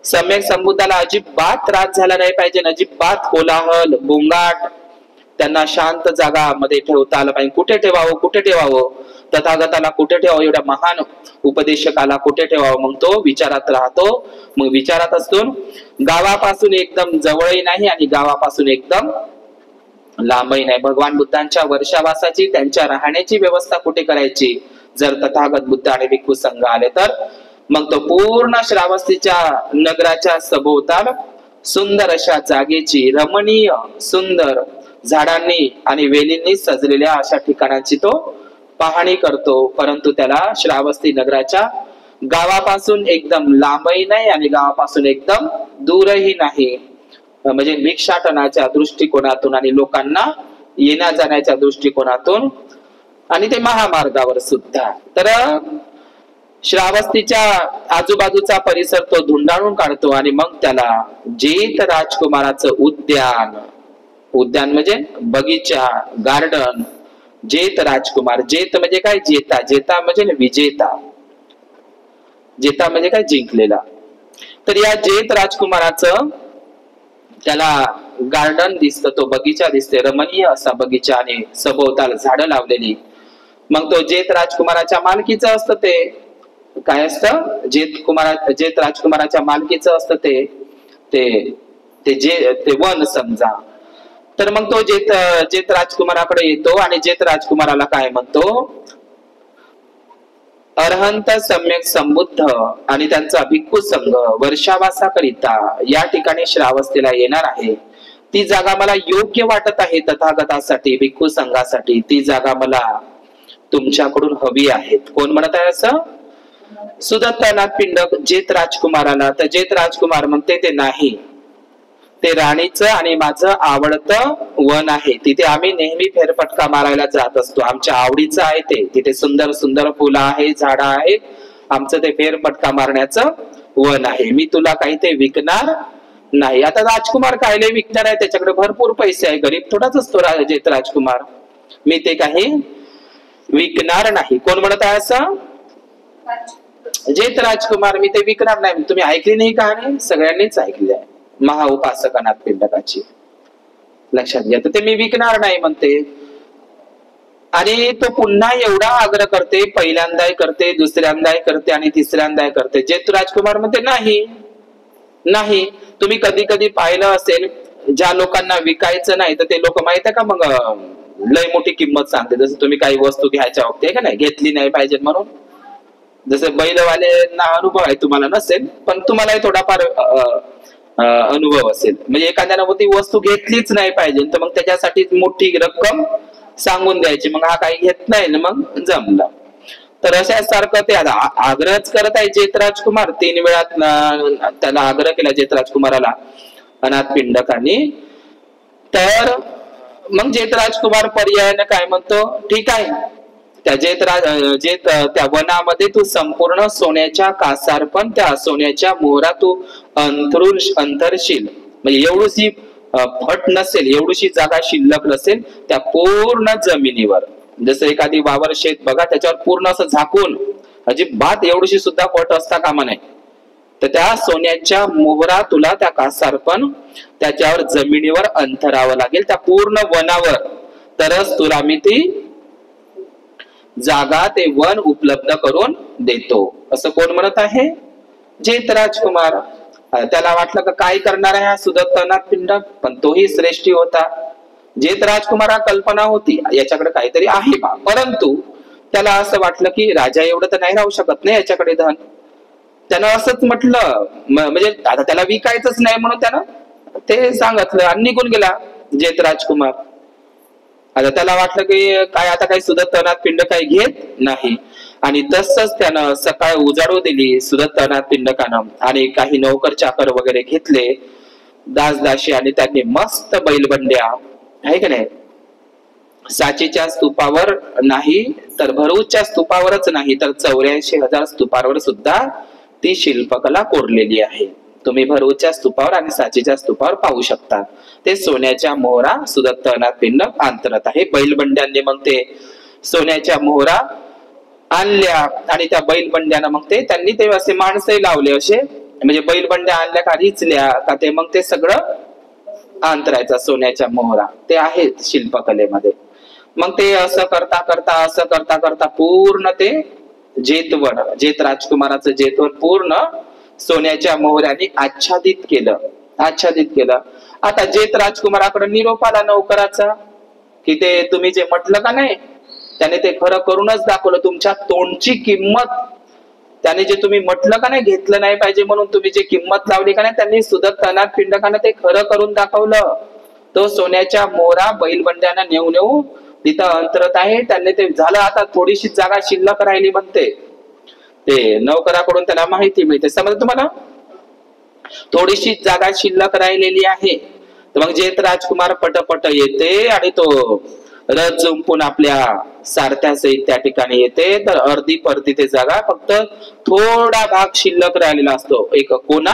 सम्यक संबुद्धाला अजिबात त्रास झाला नाही पाहिजे, अजिबात कोलाहल गोंगाट, त्यांना शांत जागामध्ये ठेवता आलं पाहिजे. कुठे ठेवावं? कुठे ठेवावं? तथागताला कुठे ठेवावं? एवढ्या महान उपदेशकाला कुठे ठेवावं? मग तो विचारात राहतो. मग विचारात असतो, गावापासून एकदम जवळही नाही आणि गावापासून एकदम लांबही नाही. भगवान बुद्धांच्या वर्षावासाची, त्यांच्या राहण्याची व्यवस्था कुठे करायची? जर तथागत बुद्ध आणि भिक्खू संघ आले तर मग तो पूर्ण श्रावस्तीच्या नगराच्या सभोवताल सुंदर अशा जागेची, रमणीय सुंदर झाडांनी आणि वेलींनी सजलेल्या अशा ठिकाणांची तो पाहणी करतो. परंतु त्याला श्रावस्ती नगराच्या गावापासून एकदम लांबही नाही आणि गावापासून एकदम दूरही नाही. म्हणजे भिक्षाटनाच्या दृष्टिकोनातून आणि लोकांना येण्या जाण्याच्या दृष्टिकोनातून आणि ते महामार्गावर सुद्धा. तर श्रावस्तीच्या आजूबाजूचा परिसर तो धुंडाळून काढतो आणि मग त्याला जेत राजकुमाराचं उद्यान, उद्यान म्हणजे बगीचा, गार्डन, जेत राजकुमार. जेत म्हणजे काय? जेता. जेता म्हणजे विजेता. जेता म्हणजे काय? जिंकलेला. तर या जेत राजकुमाराचं त्याला गार्डन दिसतं, तो बगीचा दिसते, रमणीय असा बगीचा आणि सभोवताल झाडं लावलेली. मग तो जेत राजकुमाराच्या मालकीचं असतं. ते काय असतं? जेत राजकुमाराच्या मालकीचं असतं ते वन समजा. तर मग तो जेत राजकुमाराकडे येतो आणि जेत राजकुमाराला काय म्हणतो? अरहंत सम्यक संबुद्ध आणि त्यांचा भिक्खू संघ वर्षावासाकरिता या ठिकाणी श्रावस्तीला येणार आहे. ती जागा मला योग्य वाटत आहे तथागतासाठी, भिक्खू संघासाठी, ती जागा मला तुमच्याकडून हवी आहे. कोण म्हणत आहे असं? सुदत्तनाथ पिंडक जेत राजकुमाराला. तर जेत राजकुमार म्हणते ते नाही, ते राणीचं आणि माझं आवडतं वन आहे, तिथे आम्ही नेहमी फेरफटका मारायला जात असतो, आमच्या आवडीचं आहे ते, तिथे सुंदर सुंदर फुलं आहे, झाडं आहे, आमचं ते फेरफटका मारण्याचं वन आहे, मी तुला काही ते विकणार नाही. आता राजकुमार कायले विकणार आहे, त्याच्याकडे भरपूर पैसे आहे, गरीब थोडाच असतो जेत राजकुमार, मी ते काही विकणार नाही. कोण म्हणत आहे असं? जेत राजकुमार, मी ते विकणार नाही. तुम्ही ऐकली नाही कहाणी? सगळ्यांनीच ऐकली आहे, महाउपासकनाथ पिंडकाची. लक्षात घ्या. तर ते मी विकणार नाही म्हणते. आणि तो पुन्हा एवढा आग्रह करते, पहिल्यांदाही करते, दुसऱ्यांदाही करते आणि तिसऱ्यांदाही करते. जेत राजकुमार म्हणते नाही नाही. तुम्ही कधी कधी पाहिलं असेल, ज्या लोकांना विकायचं नाही तर ते लोक माहित आहे का मग लय मोठी किंमत सांगते. जसं तुम्ही काही वस्तू घ्यायच्या होते का नाही, घेतली नाही पाहिजे म्हणून, जसं बैलवाल्यांना अनुभव आहे, तुम्हाला नसेल पण तुम्हालाही थोडाफार अनुभव असेल. म्हणजे एखाद्यानं ती वस्तू घेतलीच नाही पाहिजे तर मग त्याच्यासाठी मोठी रक्कम सांगून द्यायची, मग हा काही घेत नाही ना मग जमला. तर अशा सारखं ते आग्रहच करत आहे जेत राजकुमार. 3 वेळा त्याला आग्रह केला जेत राजकुमाराला अनाथ पिंडकांनी. तर मग जेत राजकुमार पर्यायाने काय म्हणतो, ठीक आहे, त्या त्या वनामध्ये तू संपूर्ण सोन्याच्या कासार, पण त्या सोन्याच्या मोहरा तू अंतरशील, म्हणजे एवढीशी फट नसेल, एवढीशी जागा शिल्लक नसेल त्या पूर्ण जमिनीवर. जसं एखादी वावर शेत बघा, त्याच्यावर पूर्ण असं झाकून अजिबात एवढीशी सुद्धा फट असता कामा नये. तर त्या सोन्याच्या मोहरा तुला त्या कासार पण त्याच्यावर जमिनीवर अंतरावं लागेल, त्या पूर्ण वनावर, तरच तुला मी ती जागा, ते वन उपलब्ध करून देतो. असं कोण म्हणत आहे? जेत राजकुमार. त्याला वाटलं का काय करणार आहे हा सुदत्तनाथ पिंडक, पण तोही श्रेष्ठी होता. जेत राजकुमारा कल्पना होती याच्याकडे काहीतरी आहे बा, परंतु त्याला असं वाटलं की राजा एवढं तर नाही राहू शकत नाही याच्याकडे धन. त्यानं असंच म्हटलं, म्हणजे आता त्याला विकायचंच नाही म्हणून त्यानं ते सांगितलं आणि निघून गेला जेत राजकुमार. आता त्याला वाटलं की काय आता काही सुदत्तनाथ पिंड काही घेत नाही. आणि तसंच त्यानं सकाळ उजाडू दिली सुदत्तनाथ पिंडकानं, आणि काही नौकर चाकर वगैरे घेतले, दासदासी, आणि त्यांनी मस्त बैलबंड्या आहे का नाही, साचीच्या स्तूपावर नाही तर भरूचच्या स्तूपावरच नाही तर 84,000 स्तूपावर सुद्धा ती शिल्पकला कोरलेली आहे. तुम्ही भरूचच्या स्तूपावर आणि साचीच्या स्तूपावर पाहू शकता. ते सोन्याच्या मोहरा सुदत्तनाथ पिंडक अंतरत आहे. बैलबंड्यांनी मग ते सोन्याच्या मोहरा आणल्या, आणि त्या बैलबंड्यानं मग ते त्यांनी ते असे माणसंही लावले, असे म्हणजे बैलबंड्या आणल्या का रिचल्या का ते मग ते सगळं अंतरायचा सोन्याच्या मोहरा, ते आहेत शिल्पकलेमध्ये. मग ते असं करता करता पूर्ण ते जेतवन, जेत राजकुमाराचं जेतवन पूर्ण सोन्याच्या मोहऱ्याने आच्छादित केलं. आता जेत राजकुमाराकडे निरोप आला नौकराचा की ते तुम्ही जे म्हटलं का नाही त्याने ते खरं करूनच दाखवलं. तुमच्या तोंडची किंमत, त्याने जे तुम्ही म्हटलं का नाही घेतलं नाही पाहिजे म्हणून तुम्ही जे किंमत लावली का नाही, त्यांनी सुदत्तनाथ पिंडकानं ते खरं करून दाखवलं. तो सोन्याच्या मोहरा बैलबंड्यानं नेऊ तिथं अंतरत आहे. त्यांनी ते झालं. आता थोडीशी जागा शिल्लक राहिली म्हणते, ते नौकराकडून त्याला माहिती मिळते. समज तुम्हाला थोडीशी जागा शिल्लक राहिलेली आहे. तर मग जेत राजकुमार पटपट येते आणि तो रथ जुंपून आपल्या सारथ्या सहित त्या ठिकाणी येते. तर अर्धी परती ते जागा, फक्त थोडा भाग शिल्लक राहिलेला असतो, एक कोना,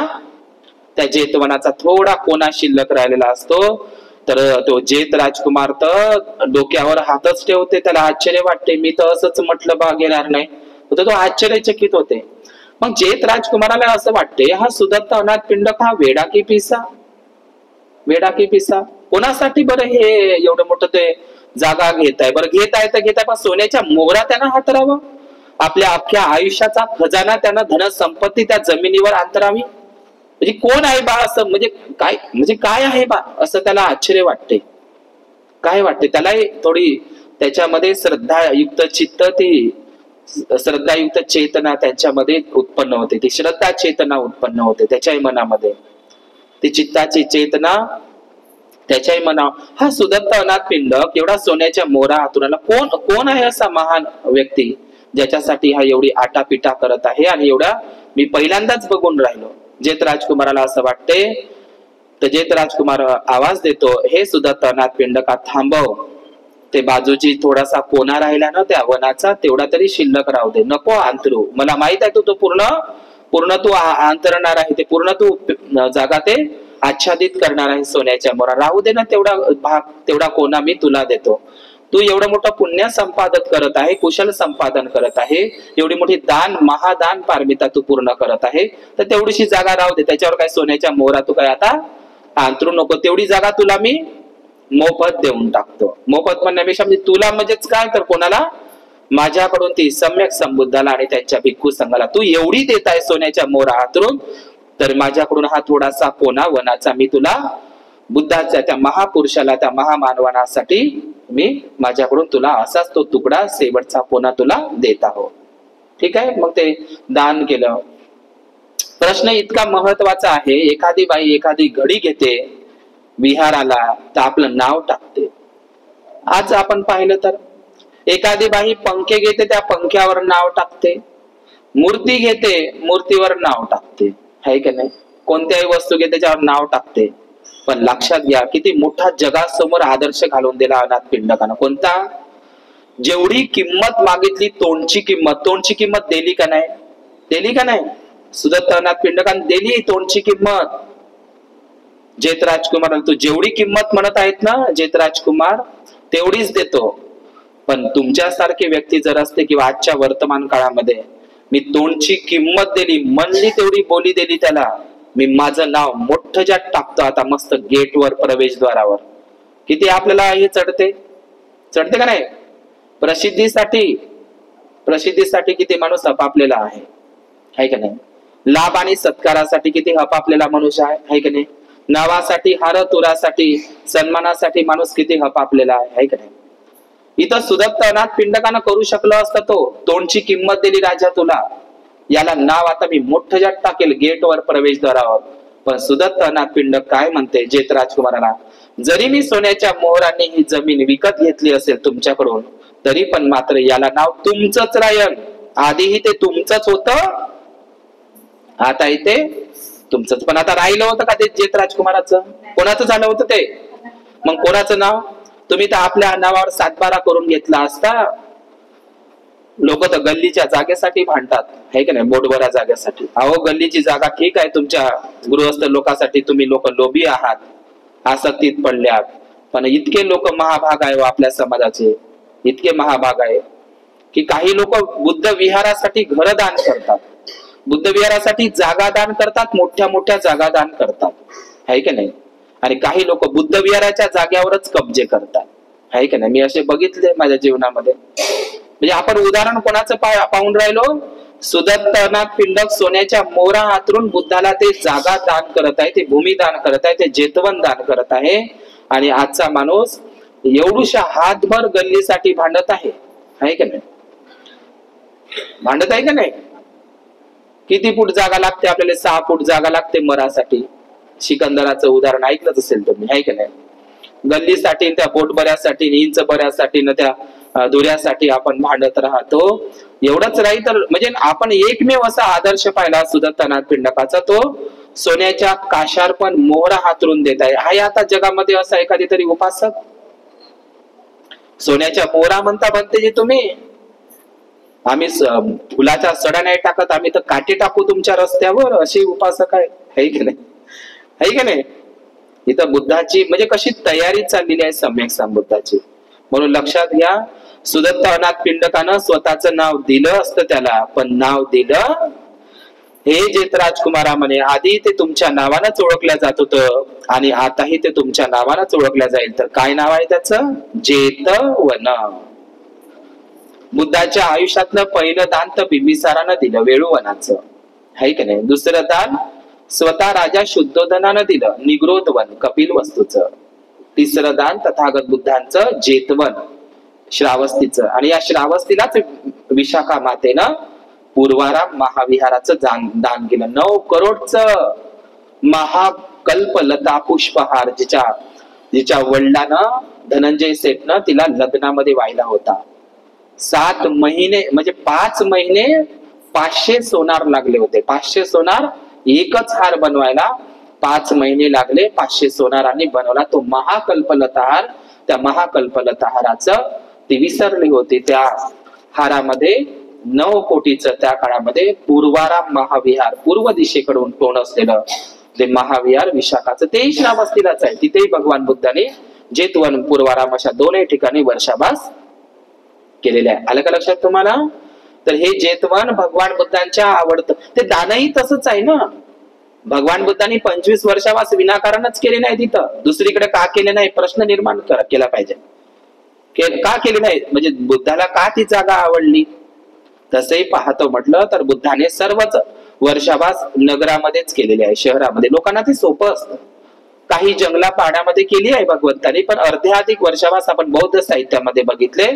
त्या जेतवनाचा थोडा कोना शिल्लक राहिलेला असतो. तर तो जेत राजकुमार तर डोक्यावर हातच ठेवते. त्याला आश्चर्य वाटते, मी तर असंच म्हटलं बा घेणार नाही. तर तो आश्चर्यचकित होते. मग जेत राजकुमाराला असं वाटते, हा सुदत्तनाथ पिंडक हा वेडा की पिसा कोणासाठी बरं हे एवढं मोठं ते जागा घेत आहे. बरं घेत आहे पण सोन्याच्या मोहरा त्यानं हातरावं, आपल्या अख्ख्या आयुष्याचा खजाना त्यानं धनसंपत्ती त्या जमिनीवर अंतरावी. म्हणजे कोण आहे बा असं, म्हणजे काय आहे बा असं त्याला आश्चर्य वाटते. काय वाटते त्यालाही थोडी त्याच्यामध्ये श्रद्धायुक्त चित्त, ती श्रद्धायुक्त चेतना त्यांच्यामध्ये उत्पन्न होते, ती श्रद्धा चेतना उत्पन्न होते त्याच्याही मनामध्ये. ती चित्ताची चेतना त्याच्याही म्हणाव हा सुदत्त अनाथ पिंडक एवढा सोन्याच्या मोरा हातुराला कोण आहे असा महान व्यक्ती ज्याच्यासाठी हा एवढी आटापिटा करत आहे आणि एवढा मी पहिल्यांदाच बघून राहिलो. जेत राजकुमाराला असं वाटते तर जेत राजकुमार आवाज देतो, हे सुदत्त अनाथ पिंडका थांबव, ते बाजूची थोडासा कोणा राहिला ना त्या वनाचा तेवढा तरी शिल्लक राहू दे, नको अंतरू. मला माहित आहे तो पूर्ण तू अंतरणार आहे, ते पूर्ण तू जागा ते आच्छादित करणार आहे सोन्याच्या मोरा, राहू दे ना तेवढा भाग, तेवढा कोणा मी तुला देतो. तू एवढं मोठं पुण्य संपादन करत आहे, कुशल संपादन करत आहे, एवढी मोठी महादान पारमिता तू पूर्ण करत आहे, तर तेवढीशी जागा राहू दे, त्याच्यावर काय सोन्याच्या मोरा तू काय आता अंतरू नको, तेवढी जागा तुला मी मोफत देऊन टाकतो. मोफत म्हणण्यापेक्षा म्हणजे तुला म्हणजेच काय तर कोणाला माझ्याकडून ती सम्यक संबुद्धाला आणि त्यांच्या भिक्खू संघाला तू एवढी देत आहे सोन्याच्या मोरा हातरून, तर माझ्याकडून हा थोडासा कोणा वनाचा मी तुला बुद्धाच्या त्या महापुरुषाला त्या महामानवासाठी मी माझ्याकडून तुला असाच तो तुकडा शेवटचा कोणा तुला देत आहो. ठीक आहे, मग ते दान केलं. प्रश्न इतका महत्वाचा आहे, एखादी बाई एखादी घडी घेते विहाराला तर आपलं नाव टाकते. आज आपण पाहिलं तर एखादी बाई पंखे घेते त्या पंख्यावर नाव टाकते, मूर्ती घेते मूर्तीवर नाव टाकते, आहे का नाही, कोणत्याही वस्तू घेते त्याच्यावर नाव टाकते. पण लक्षात घ्या किती मोठा जगासमोर आदर्श घालून दिला अनाथ पिंडकानं. कोणता? जेवढी किंमत मागितली तोंडची किंमत दिली का नाही, दिली का नाही? सुदत्त अनाथ पिंडकानं दिली तोंडची किंमत. जेत राजकुमार तू जेवढी किंमत म्हणत आहेत ना जेत राजकुमार तेवढीच देतो. पण तुमच्यासारखे व्यक्ती जर असते किंवा आजच्या वर्तमान काळामध्ये मी तोंडची किंमत दिली, म्हणली तेवढी बोली दिली त्याला, मी माझं नाव मोठं ज्यात टाकतो आता मस्त गेटवर प्रवेशद्वारावर. किती आपल्याला हे चढते का नाही? प्रसिद्धीसाठी किती माणूस हपापलेला आहे का नाही? लाभ आणि सत्कारासाठी किती हपापलेला मनुष्य आहे का नाही? नावासाठी, हारतुरासाठी, सन्मानासाठी माणूस किती हपापलेला आहे का नाही? इथं सुदत्त अनाथ पिंडकानं करू शकलो असतं, तो तोंडची किंमत दिली राजा तुला, याला नाव आता मी मोठं जात टाकेल गेटवर प्रवेशद्वारावर. पण सुदत्त अनाथ पिंडक काय म्हणते जेत राजकुमाराला, जरी मी सोन्याच्या मोहराने ही जमीन विकत घेतली असेल तुमच्याकडून तरी पण मात्र याला नाव तुमचंच राहील. आधीही ते तुमचंच होतं, आता इथे तुमचंच. पण आता राहिलं होतं का ते जेत राजकुमाराचं? कोणाचं झालं होतं ते? मग कोणाचं नाव? तुम्ही तर आपल्या नावावर सातबारा करून घेतला असता. लोक तर गल्लीच्या जागेसाठी भांडतात, आहे का नाही, बोटभरा जागेसाठी. अहो गल्लीची जागा ठीक आहे तुमच्या गृहस्थ लोकांसाठी, तुम्ही लोक लोभी आहात, आसक्तीत पडल्यात. पण इतके लोक महाभाग आहे आपल्या समाजाचे, इतके महाभाग आहे की काही लोक बुद्ध विहारासाठी घर दान करतात, बुद्ध विहारासाठी जागा दान करतात, मोठ्या जागा दान करतात, आहे का नाही. आणि काही लोक बुद्ध विहाराच्या जाग्यावरच कब्जे करतात, आहे का नाही. मी असे बघितले माझ्या जीवनामध्ये. म्हणजे आपण उदाहरण कोणाचं पाहून राहिलो? सुदत्त अनाथ पिंडक सोन्याच्या मोरा हातरून बुद्धाला ते जागा दान करत आहे, ते भूमी दान करत आहे, ते जेतवन दान करत आहे. आणि आजचा माणूस एवढूशा हातभर गल्लीसाठी भांडत आहे का नाही? भांडत आहे का नाही? किती फूट जागा लागते आपल्याला? 6 फूट जागा लागते मरासाठी. सिकंदराचं उदाहरण ऐकलंच असेल तुम्ही, आहे का नाही? गल्लीसाठी, त्या बोटबऱ्यासाठी, इंच बऱ्यासाठी न त्या दुऱ्यासाठी आपण भांडत राहतो. एवढंच राही तर म्हणजे आपण एकमेव असा आदर्श पाहिला सुदत्त अनाथ पिंडकाचा, तो सोन्याच्या काशार पण मोहरा हातरून देत आहे. आहे आता जगामध्ये असा एखादी तरी उपासक? सोन्याच्या मोहरा म्हणते जे तुम्ही, आम्ही फुलाच्या सड्या नाही टाकत, आम्ही तर काठी टाकू तुमच्या रस्त्यावर, अशी उपासक आहे की नाही? आहे की नाही? इथं बुद्धाची म्हणजे कशी तयारी चाललेली आहे सम्यक संबुद्धाची. म्हणून लक्षात घ्या, सुदत्त अनाथ पिंडकानं स्वतःचं नाव दिलं असतं त्याला, पण नाव दिलं हे जेत राजकुमारा म्हणे, आधी ते तुमच्या नावानंच ओळखल्या जात होतं आणि आताही ते तुमच्या नावानंच ओळखल्या जाईल. तर काय नाव आहे त्याचं? जेतवन. बुद्धाच्या आयुष्यातलं पहिलं दान तर बिंबिसारानं दिलं, वेळुवनाचं, आहे की नाही. दुसरं दान स्वतः राजा शुद्धोधनानं दिलं, निग्रोधवन, कपिल वस्तूचं. तिसरं दान तथागत बुद्धांचं जेतवन, श्रावस्तीचं. आणि या श्रावस्तीलाच विशाखा मातेनं पूर्वाराम महाविहाराचं दान केलं. 9 करोडचं महाकल्प लता पुष्पहार, जिच्या जिच्या वडिलांना धनंजय सेठनं तिला लग्नामध्ये वाहिला होता. 7 महिने म्हणजे 5 महिने 500 सोनार लागले होते. 500 सोनार एकच हार बनवायला 5 महिने लागले. 500 सोनारांनी बनवला तो महाकल्पलता हार. त्या महाकल्पलता हाराचं ती विसरली होती. त्या हारामध्ये 9 कोटीचं त्या काळामध्ये पूर्वाराम महाविहार, पूर्व दिशेकडून तोंड असलेलं ते महाविहार विशाखाचं, तेही श्रावस्तीलाच आहे. तिथेही भगवान बुद्धाने जेतवन, पूर्वाराम अशा दोनही ठिकाणी वर्षावास केलेले आहे. आलं का लक्षात तुम्हाला? तर हे जेतवन भगवान बुद्धांच्या आवडतं. ते दानही तसंच आहे ना. भगवान बुद्धांनी 25 वर्षावास विनाकारणच केले नाही तिथं. दुसरीकडे का केले नाही प्रश्न निर्माण केला पाहिजे. का केले नाही म्हणजे बुद्धाला का ती जागा आवडली? तसंही पाहतो म्हटलं तर बुद्धाने सर्वच वर्षावास नगरामध्येच केलेले आहे, शहरामध्ये. लोकांना ते सोपं असतं. काही जंगला पाण्यामध्ये केली आहे भगवंतानी, पण अर्ध्याधिक वर्षावास आपण बौद्ध साहित्यामध्ये बघितले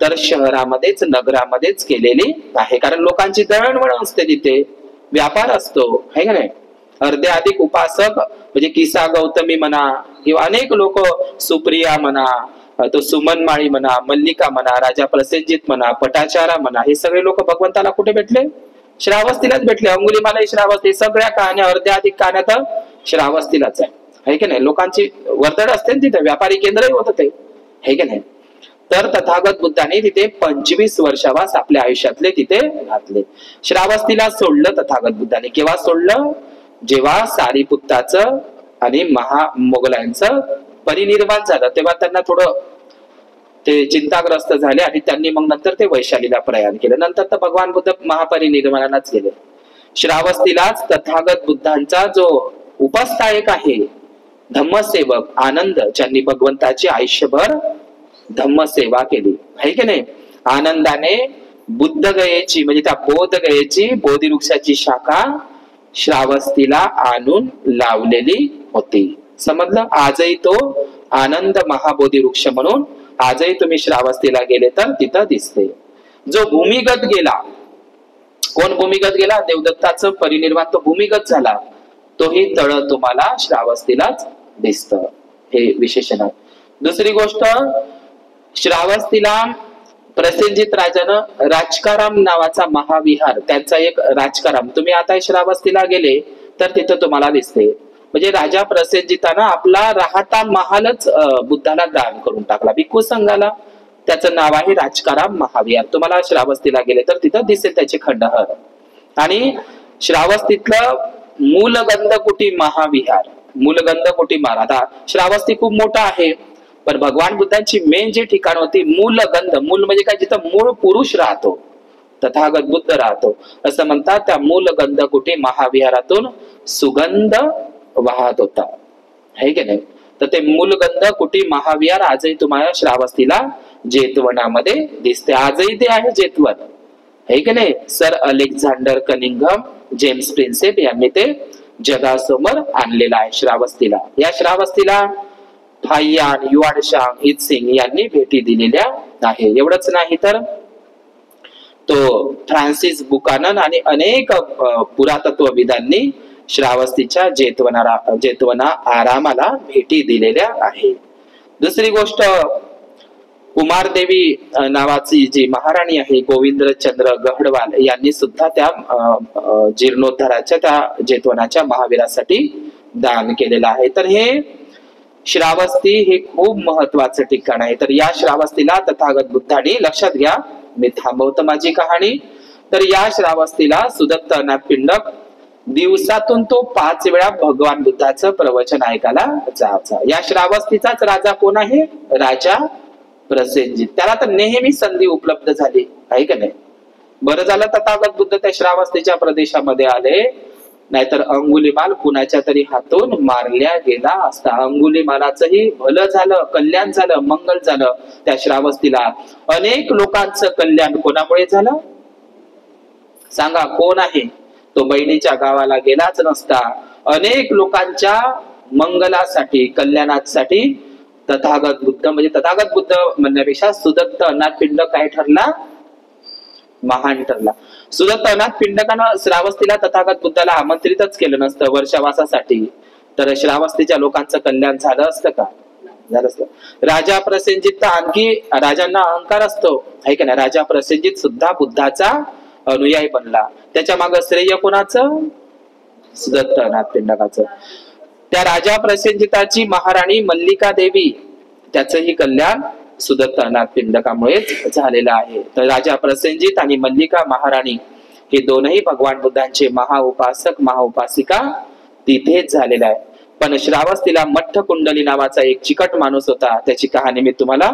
तर शहरामध्येच, नगरामध्येच केलेली आहे. कारण लोकांची दळणवळण असते तिथे, व्यापार असतो, है का नाही? अर्ध्याधिक उपासक म्हणजे किसा गौतमी म्हणा किंवा अनेक लोक, सुप्रिया म्हणा, तो सुमनमाळी म्हणा, मल्लिका म्हणा, राजा प्रसेनजित म्हणा, पटाचारा म्हणा, हे सगळे लोक भगवंताला कुठे भेटले? श्रावस्तीलाच भेटले. अंगुलीमाला श्रावस्ती, सगळ्या कहाण्या अर्ध्याधिक कहाण्या तर श्रावस्तीलाच आहे की नाही? लोकांची वर्दळ असते तिथे, व्यापारी केंद्रही होत ते, है की नाही? तर तथागत बुद्धाने तिथे 25 वर्षावास आपल्या आयुष्यातले तिथे घातले. श्रावस्तीला सोडलं तथागत बुद्धाने. केव्हा सोडलं? जेव्हा सारीपुत्ताचं आणि मोगलांचं परिनिर्वाण झालं तेव्हा त्यांना थोडं ते चिंताग्रस्त झाले आणि त्यांनी मग नंतर ते वैशालीला प्रयाण केलं. नंतर तर भगवान बुद्ध महापरिनिर्वाणालाच गेले. श्रावस्तीलाच तथागत बुद्धांचा जो उपस्थायक आहे, धम्मसेवक आनंद, ज्यांनी भगवंताची आयुष्यभर धम्मसेवा केली, आहे की नाही? आनंदाने बुद्ध गयेची म्हणजे त्या बोध गयेची बोधी वृक्षाची शाखा श्रावस्तीला आणून लावलेली होती. समजलं? आजही तो आनंद महाबोधी वृक्ष म्हणून आजही तुम्ही श्रावस्तीला गेले तर तिथं दिसते. जो भूमिगत गेला, कोण भूमिगत गेला? देवदत्ताचं परिनिर्वाण, तो भूमिगत झाला, तोही तळ तुम्हाला श्रावस्तीलाच दिसत. हे विशेषण आहे. दुसरी गोष्ट, श्रावस्तीला प्रसेनजित राजानं राजकाराम नावाचा महाविहार, त्यांचा एक राजकाराम, तुम्ही आता श्रावस्तीला गेले तर तिथं तुम्हाला दिसते. म्हणजे राजा प्रसेनजितानं आपला राहता महालच बुद्धाला दान करून टाकला, भिक्खू संघाला. त्याचं नाव आहे राजकाराम महाविहार. तुम्हाला श्रावस्तीला गेले तर तिथं दिसेल त्याचे खंडहर. आणि श्रावस्तीतलं मूलगंधकुटी महाविहार, मूलगंधकुटी महाल. आता श्रावस्ती खूप मोठा आहे, पण भगवान बुद्धांची मेन जे ठिकाण होती मूलगंध, मूल म्हणजे काय? जिथं मूळ पुरुष राहतो, तथागत बुद्ध राहतो असं म्हणतात. त्या मूलगंधकुटी महाविहारातून सुगंध वाहत होता, है की नाही? तर ते मूलगंध कुटी महाविहार आजही तुम्हाला श्रावस्तीला जेतवनामध्ये दिसते. आजही ते आहे जेतवन, है की नाही? Sir Alexander Cunningham, James Prinsep यांनी ते जगासमोर आणलेलं आहे श्रावस्तीला. या श्रावस्तीला फाय्यान, युआनशांग, इत्सिंग यांनी भेटी दिलेल्या आहे. एवढंच नाही तर तो फ्रान्सिस बुकानन आणि अनेक पुरातत्वविदांनी श्रावस्तीच्या जेतवना आरामाला भेटी दिलेल्या आहे. दुसरी गोष्ट, कुमारदेवी नावाची जी महाराणी आहे, गोविंदचंद्र गहडवाल यांनी सुद्धा त्या जीर्णोद्धाराच्या त्या जेतवनाच्या महावीरासाठी दान केलेलं आहे. तर हे श्रावस्ती हे खूप महत्वाचं ठिकाण आहे. तर या श्रावस्तीला तथागत बुद्धांनी, लक्षात घ्या, मी थांबवतो माझी कहाणी. तर या श्रावस्तीला सुदत्त अनाथ पिंडक दिवसातून तो 5 वेळा भगवान बुद्धाचं प्रवचन ऐकायला जायचा. या श्रावस्तीचाच राजा कोण आहे? राजा प्रसेनजित. त्याला तर नेहमी संधी उपलब्ध झाली, आहे का नाही? बरं झालं तथागत बुद्ध त्या श्रावस्तीच्या प्रदेशामध्ये आले, नाहीतर अंगुलीमाल कुणाच्या तरी हातून मारल्या गेला असता. अंगुलीमालाचंही भलं झालं, कल्याण झालं, मंगल झालं. त्या श्रावस्तीला अनेक लोकांचं कल्याण कोणामुळे झालं? सांगा कोण आहे? तो बहिणीच्या गावाला गेलाच नसता. अनेक लोकांच्या मंगलासाठी, कल्याणासाठी तथागत बुद्ध, म्हणजे तथागत बुद्ध म्हणण्यापेक्षा सुदत्त अनाथ पिंडक काय ठरला? महान ठरला. सुदत्त अनाथ पिंडकानं श्रावस्तीला तथागत बुद्धाला आमंत्रितच केलं नसतं वर्षावासासाठी, तर श्रावस्तीच्या लोकांचं कल्याण झालं असतं का? झालं असतं. राजा प्रसेनजित तर आणखी राजांना अहंकार असतो आहे का नाही. राजा प्रसेनजित सुद्धा बुद्धाचा अनुयायी बनला. त्याच्या मागे श्रेय कोणाचं? सुदत्तनाथ पिंडकाचं. त्या राजा प्रसेनजिताची महाराणी मल्लिका देवी, त्याचंही कल्याण सुदत्तनाथ पिंडकामुळेच झालेलं आहे. तर राजा प्रसेनजित आणि मल्लिका महाराणी हे दोनही भगवान बुद्धांचे महाउपासक महाउपासिका तिथेच झालेला आहे. पण श्रावस्तीला मठ्ठ कुंडली नावाचा एक चिकट माणूस होता. त्याची कहाणी मी तुम्हाला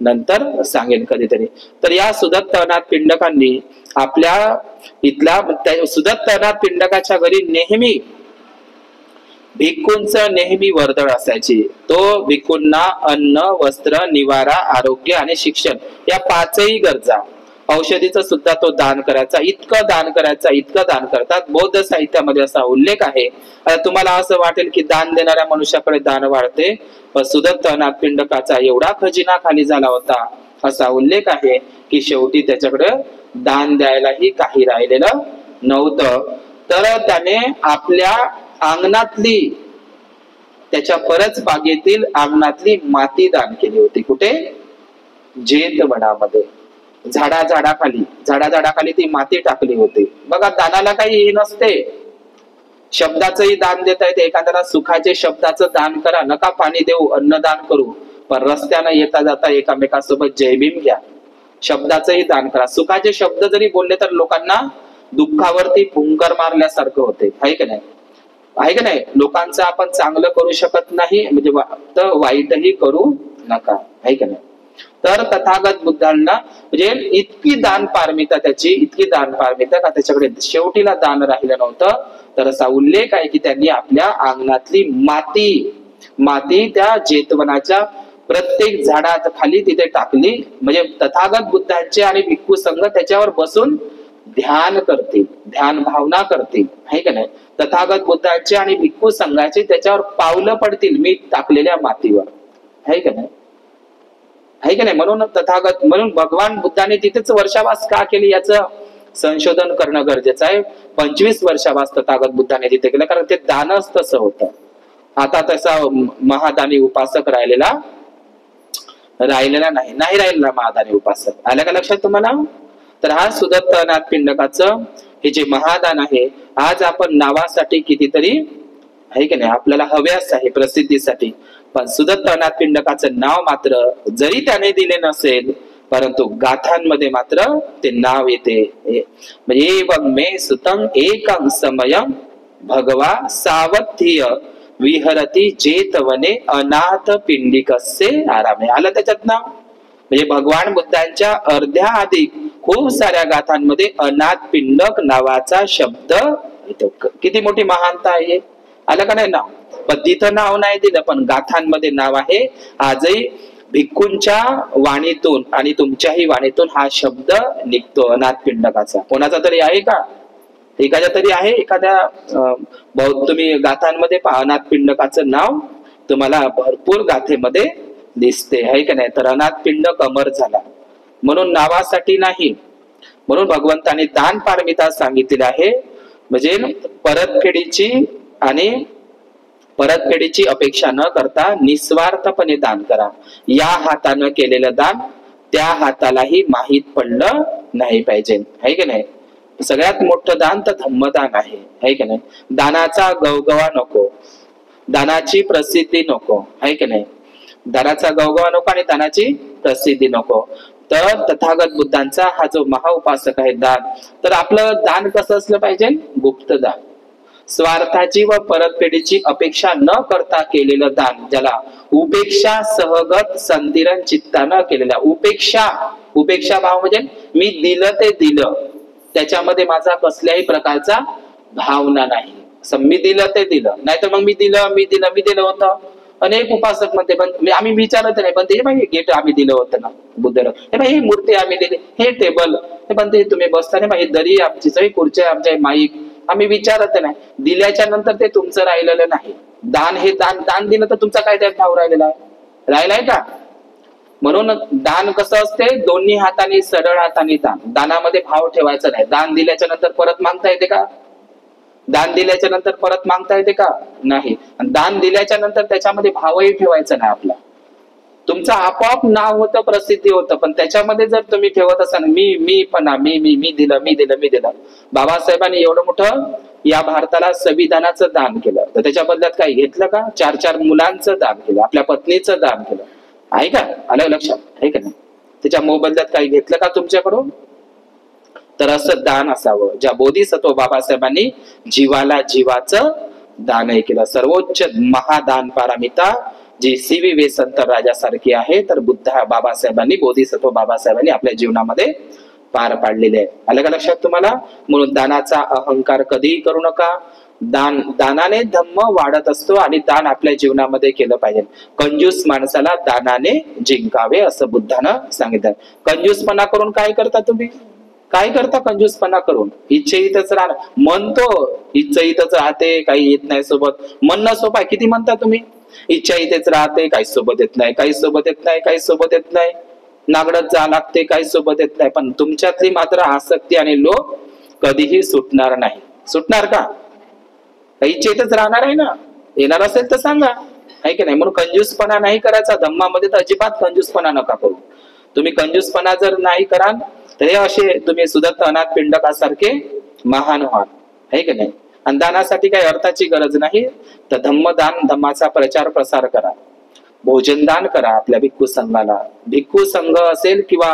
नंतर सांगेन कधीतरी. तर या सुदत्तनाथ पिंडकांनी आपल्या इथल्या सुदत्तनाथ पिंडकाच्या घरी नेहमी भिक्खूंचं नेहमी वर्दळ असायची. तो भिक्खूंना अन्न, वस्त्र, निवारा, आरोग्य आणि शिक्षण या पाचही गरजा, औषधीचं सुद्धा तो दान करायचा. इतकं दान करतात. बौद्ध साहित्यामध्ये असा उल्लेख आहे. तुम्हाला असं वाटेल की दान देणाऱ्या मनुष्याकडे दान वाढते, पण सुदत्तनाथ पिंडकाचा एवढा खजिना खाली झाला होता, असा उल्लेख आहे की शेवटी त्याच्याकडे दान द्यायलाही काही राहिलेलं नव्हतं. तर त्याने आपल्या अंगणातली, त्याच्या परच बागेतील अंगणातली माती दान केली होती. कुठे? जेतवनामध्ये. झाडाखाली ती माती टाकली होती. बघा, दानाला काही हे नसते. शब्दाचंही दान देता येते. एखाद्याला सुखाचे शब्दाचं दान करा, नका पाणी देऊ, अन्नदान करू, पण रस्त्यानं येता जाता एकामेकासोबत जय भीम घ्या. शब्दाचंही दान करा. सुखाचे शब्द जरी बोलले तर लोकांना दुःखावरती फुंकर मारल्यासारखं होते, आहे की नाही? आहे का नाही? लोकांचं आपण चांगलं करू शकत नाही, म्हणजे वाईटही करू नका, आहे का नाही? तर तथागत बुद्धांना म्हणजे इतकी दान पारमिता का त्याच्याकडे शेवटीला दान राहिलं नव्हतं. तर असा उल्लेख आहे की त्यांनी आपल्या अंगणातली माती त्या जेतवनाच्या प्रत्येक झाडात खाली तिथे टाकली. म्हणजे तथागत बुद्धांचे आणि भिक्खू संघ त्याच्यावर बसून ध्यान करतील, ध्यान भावना करतील, आहे का नाही? तथागत बुद्धांचे आणि भिक्खू संघाचे त्याच्यावर पावलं पडतील मी टाकलेल्या मातीवर, आहे का नाही? आहे का नाही? म्हणून भगवान बुद्धाने तिथेच वर्षावास का केली याचं संशोधन करणं गरजेचं आहे. 25 वर्षावास तथागत बुद्धाने तिथे केलं, कारण ते दानच तसं होतं. आता तसा महादानी उपासक राहिलेला नाही राहिलेला महादानी उपासक. आलं का लक्षात तुम्हाला? तर हा सुदत्तनाथ पिंडकाचं हे जे महादान आहे, आज आपण नावासाठी कितीतरी, आहे की नाही, आपल्याला हव्यास आहे प्रसिद्धीसाठी, पण सुदत्तनाथ पिंडकाचं नाव मात्र जरी त्याने दिले नसेल, परंतु गाथांमध्ये मात्र ते नाव येते. म्हणजे एवं मे सुतं एकं समयं भगवा सावत्य विहरती जेतवने अनाथ पिंडिकस्य आरामे. आलं त्याच्यात नाव. म्हणजे भगवान बुद्धांच्या अर्ध्या अधिक खूप साऱ्या गाथांमध्ये अनाथ पिंडक नावाचा शब्द येतो. किती मोठी महानता आहे. आलं का नाही नाव? पण तिथं नाव नाही दिलं, पण गाथांमध्ये नाव आहे. आजही भिक्खूंच्या वाणीतून आणि तुमच्याही वाणीतून हा शब्द निघतो अनाथ पिंडकाचा. कोणाचा तरी आहे का? एखाद्या तरी आहे. एखाद्या तुम्ही गाथांमध्ये पहा, अनाथ पिंडकाचं नाव तुम्हाला भरपूर गाथेमध्ये दिसते, आहे का नाही? तर अनाथ पिंडक अमर झाला म्हणून नावासाठी नाही, म्हणून भगवंताने दान पारमिता सांगितलेली आहे. म्हणजे परतफेडीची अपेक्षा न करता निस्वार्थपणे दान करा. या हातानं केलेलं दान त्या हातालाही माहीत पडलं नाही पाहिजे, आहे की नाही? सगळ्यात मोठं दान तर धम्मदान आहे की नाही? दानाचा गवगवा नको, दानाची प्रसिद्धी नको, आहे की नाही? दानाचा गवगवा नको आणि दानाची प्रसिद्धी नको. तर तथागत बुद्धांचा हा जो महाउपासक आहे दान, तर आपलं दान कसं असलं पाहिजे? गुप्त दान. स्वार्थाची व परतफेडीची अपेक्षा न करता केलेलं दान, ज्याला उपेक्षा सहगत संतिरण चित्तानं केलेला. उपेक्षा भाव म्हणजे मी दिलं ते दिलं, त्याच्यामध्ये माझा कसल्याही प्रकारचा भावना नाही. मी दिलं ते दिलं, नाहीतर मग मी दिलं होतं. अनेक उपासक म्हणते पण आम्ही विचारत नाही, पण ते भाई गेट आम्ही दिलं होतं ना बुद्धाला, हे भाई ही मूर्ती आम्ही दिली, हे टेबल, हे पण ते तुम्ही बसता नाही, दरी आमची सगळी खुर्च्या आमच्या माईक, आम्ही विचारत नाही. दिल्याच्या नंतर ते तुमचं राहिलेलं नाही. दान हे दान दिलं तर तुमचा काय त्यात भाव राहिलाय का? म्हणून दान कसं असते? दोन्ही हाताने, सरळ हाताने दान. दानामध्ये भाव ठेवायचा नाही. दान दिल्याच्या नंतर परत मागता येते का? नाही. दान दिल्याच्या नंतर त्याच्यामध्ये भावही ठेवायचा नाही आपला. तुमचं आपोआप नाव होतं, प्रसिद्धी होतं. पण त्याच्यामध्ये जर तुम्ही ठेवत असाल मी दिलं. बाबासाहेबांनी एवढं मोठं या भारताला संविधानाचं दान केलं, तर त्याच्या बदल्यात काही घेतलं का? 4 मुलांचं दान केलं, आपल्या पत्नीचं दान केलं, आहे का? आलं लक्षात? आहे का नाही? त्याच्या मोबदल्यात काही घेतलं का तुमच्याकडून? तर असं दान असावं. ज्या बोधिसत्व बाबासाहेबांनी जीवाला जीवाचं दानही केलं. सर्वोच्च महादान पारमिता जी CV संत राजासारखी आहे, तर बाबासाहेबांनी, बोधिसत्व बाबासाहेबांनी आपल्या जीवनामध्ये पार पाडलेले आहे. आलं का लक्षात तुम्हाला? म्हणून दानाचा अहंकार कधीही करू नका. दानाने धम्म वाढत असतो आणि दान आपल्या जीवनामध्ये केलं पाहिजे. कंजूस माणसाला दानाने जिंकावे असं बुद्धानं सांगितलं. कंजूसपणा करून काय करता तुम्ही? काय करता कंजूसपणा करून? इच्छेतच राहणार. म्हणतो इच्छेतच राहते, काही येत नाही सोबत. म्हणणं सोपं आहे. किती म्हणता तुम्ही? इच्छा इथेच राहते, काही सोबत येत नाही, काही सोबत येत नाही, काही सोबत येत नाही. नागडत जा लागते, काही सोबत येत नाही. पण तुमच्यातली मात्र आसक्ती आणि लोभ कधीही सुटणार नाही. सुटणार का? इच्छेतच राहणार आहे ना? येणार असेल तर सांगा, आहे की नाही? म्हणून कंजूसपणा नाही करायचा. धम्मामध्ये तर अजिबात कंजूसपणा नका करू. तुम्ही कंजूसपणा जर नाही कराल तर हे असे तुम्ही सुदत्त अनाथ पिंडकासारखे महान व्हाल, आहे की नाही? आणि दानासाठी काही अर्थाची गरज नाही. तर धम्मदान, धम्माचा प्रचार प्रसार करा. भोजन दान करा आपल्या भिक्खू संघाला. भिक्खू संघ असेल किंवा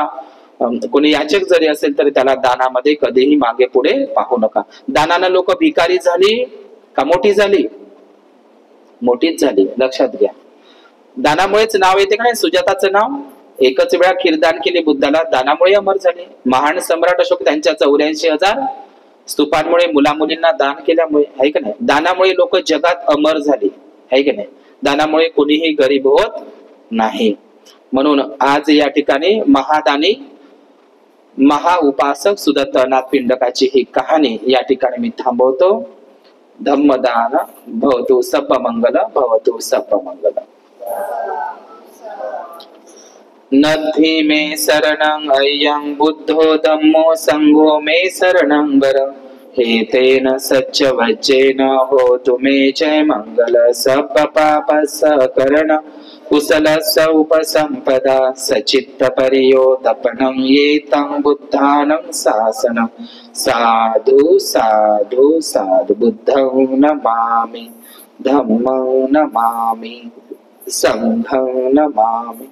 कोणी याचक जरी असेल तरी त्याला दानामध्ये कधीही मागे पुढे पाहू नका. दानानं लोक भिकारी झाली का मोठी झाली? मोठीच झाली. लक्षात घ्या. दानामुळेच नाव येते का नाही सुजाताचं नाव? एकच वेळा खीरदान केली बुद्धाला, दानामुळे अमर झाले. महान सम्राट अशोक त्यांच्या 84,000 स्तूपांमुळे, मुलामुलींना दान केल्यामुळे, आहे का नाही? दानामुळे लोक जगात अमर झाली, आहे की नाही? दानामुळे कोणीही गरीब होत नाही. म्हणून आज या ठिकाणी महादानी, महाउपासक सुदत्त अनाथ पिंडकाची ही कहाणी या ठिकाणी मी थांबवतो. धम्मदान भवतु सप्पमंगल, भवतु सप्पमंगल. नद्धि मे शरणं अय्यं बुद्धो धम्मो संघो मे शरणं वर. हे तेन सच्च वज्जेन होतु मे जय मंगल. सप्प पाप सकरण कुशल उपसंपदा. सचित्त परियोतपनं येतं बुद्धानं शासनं. साधु साधु साधु. बुद्धं नमामि, धम्मं नमामि, संघं नमामि.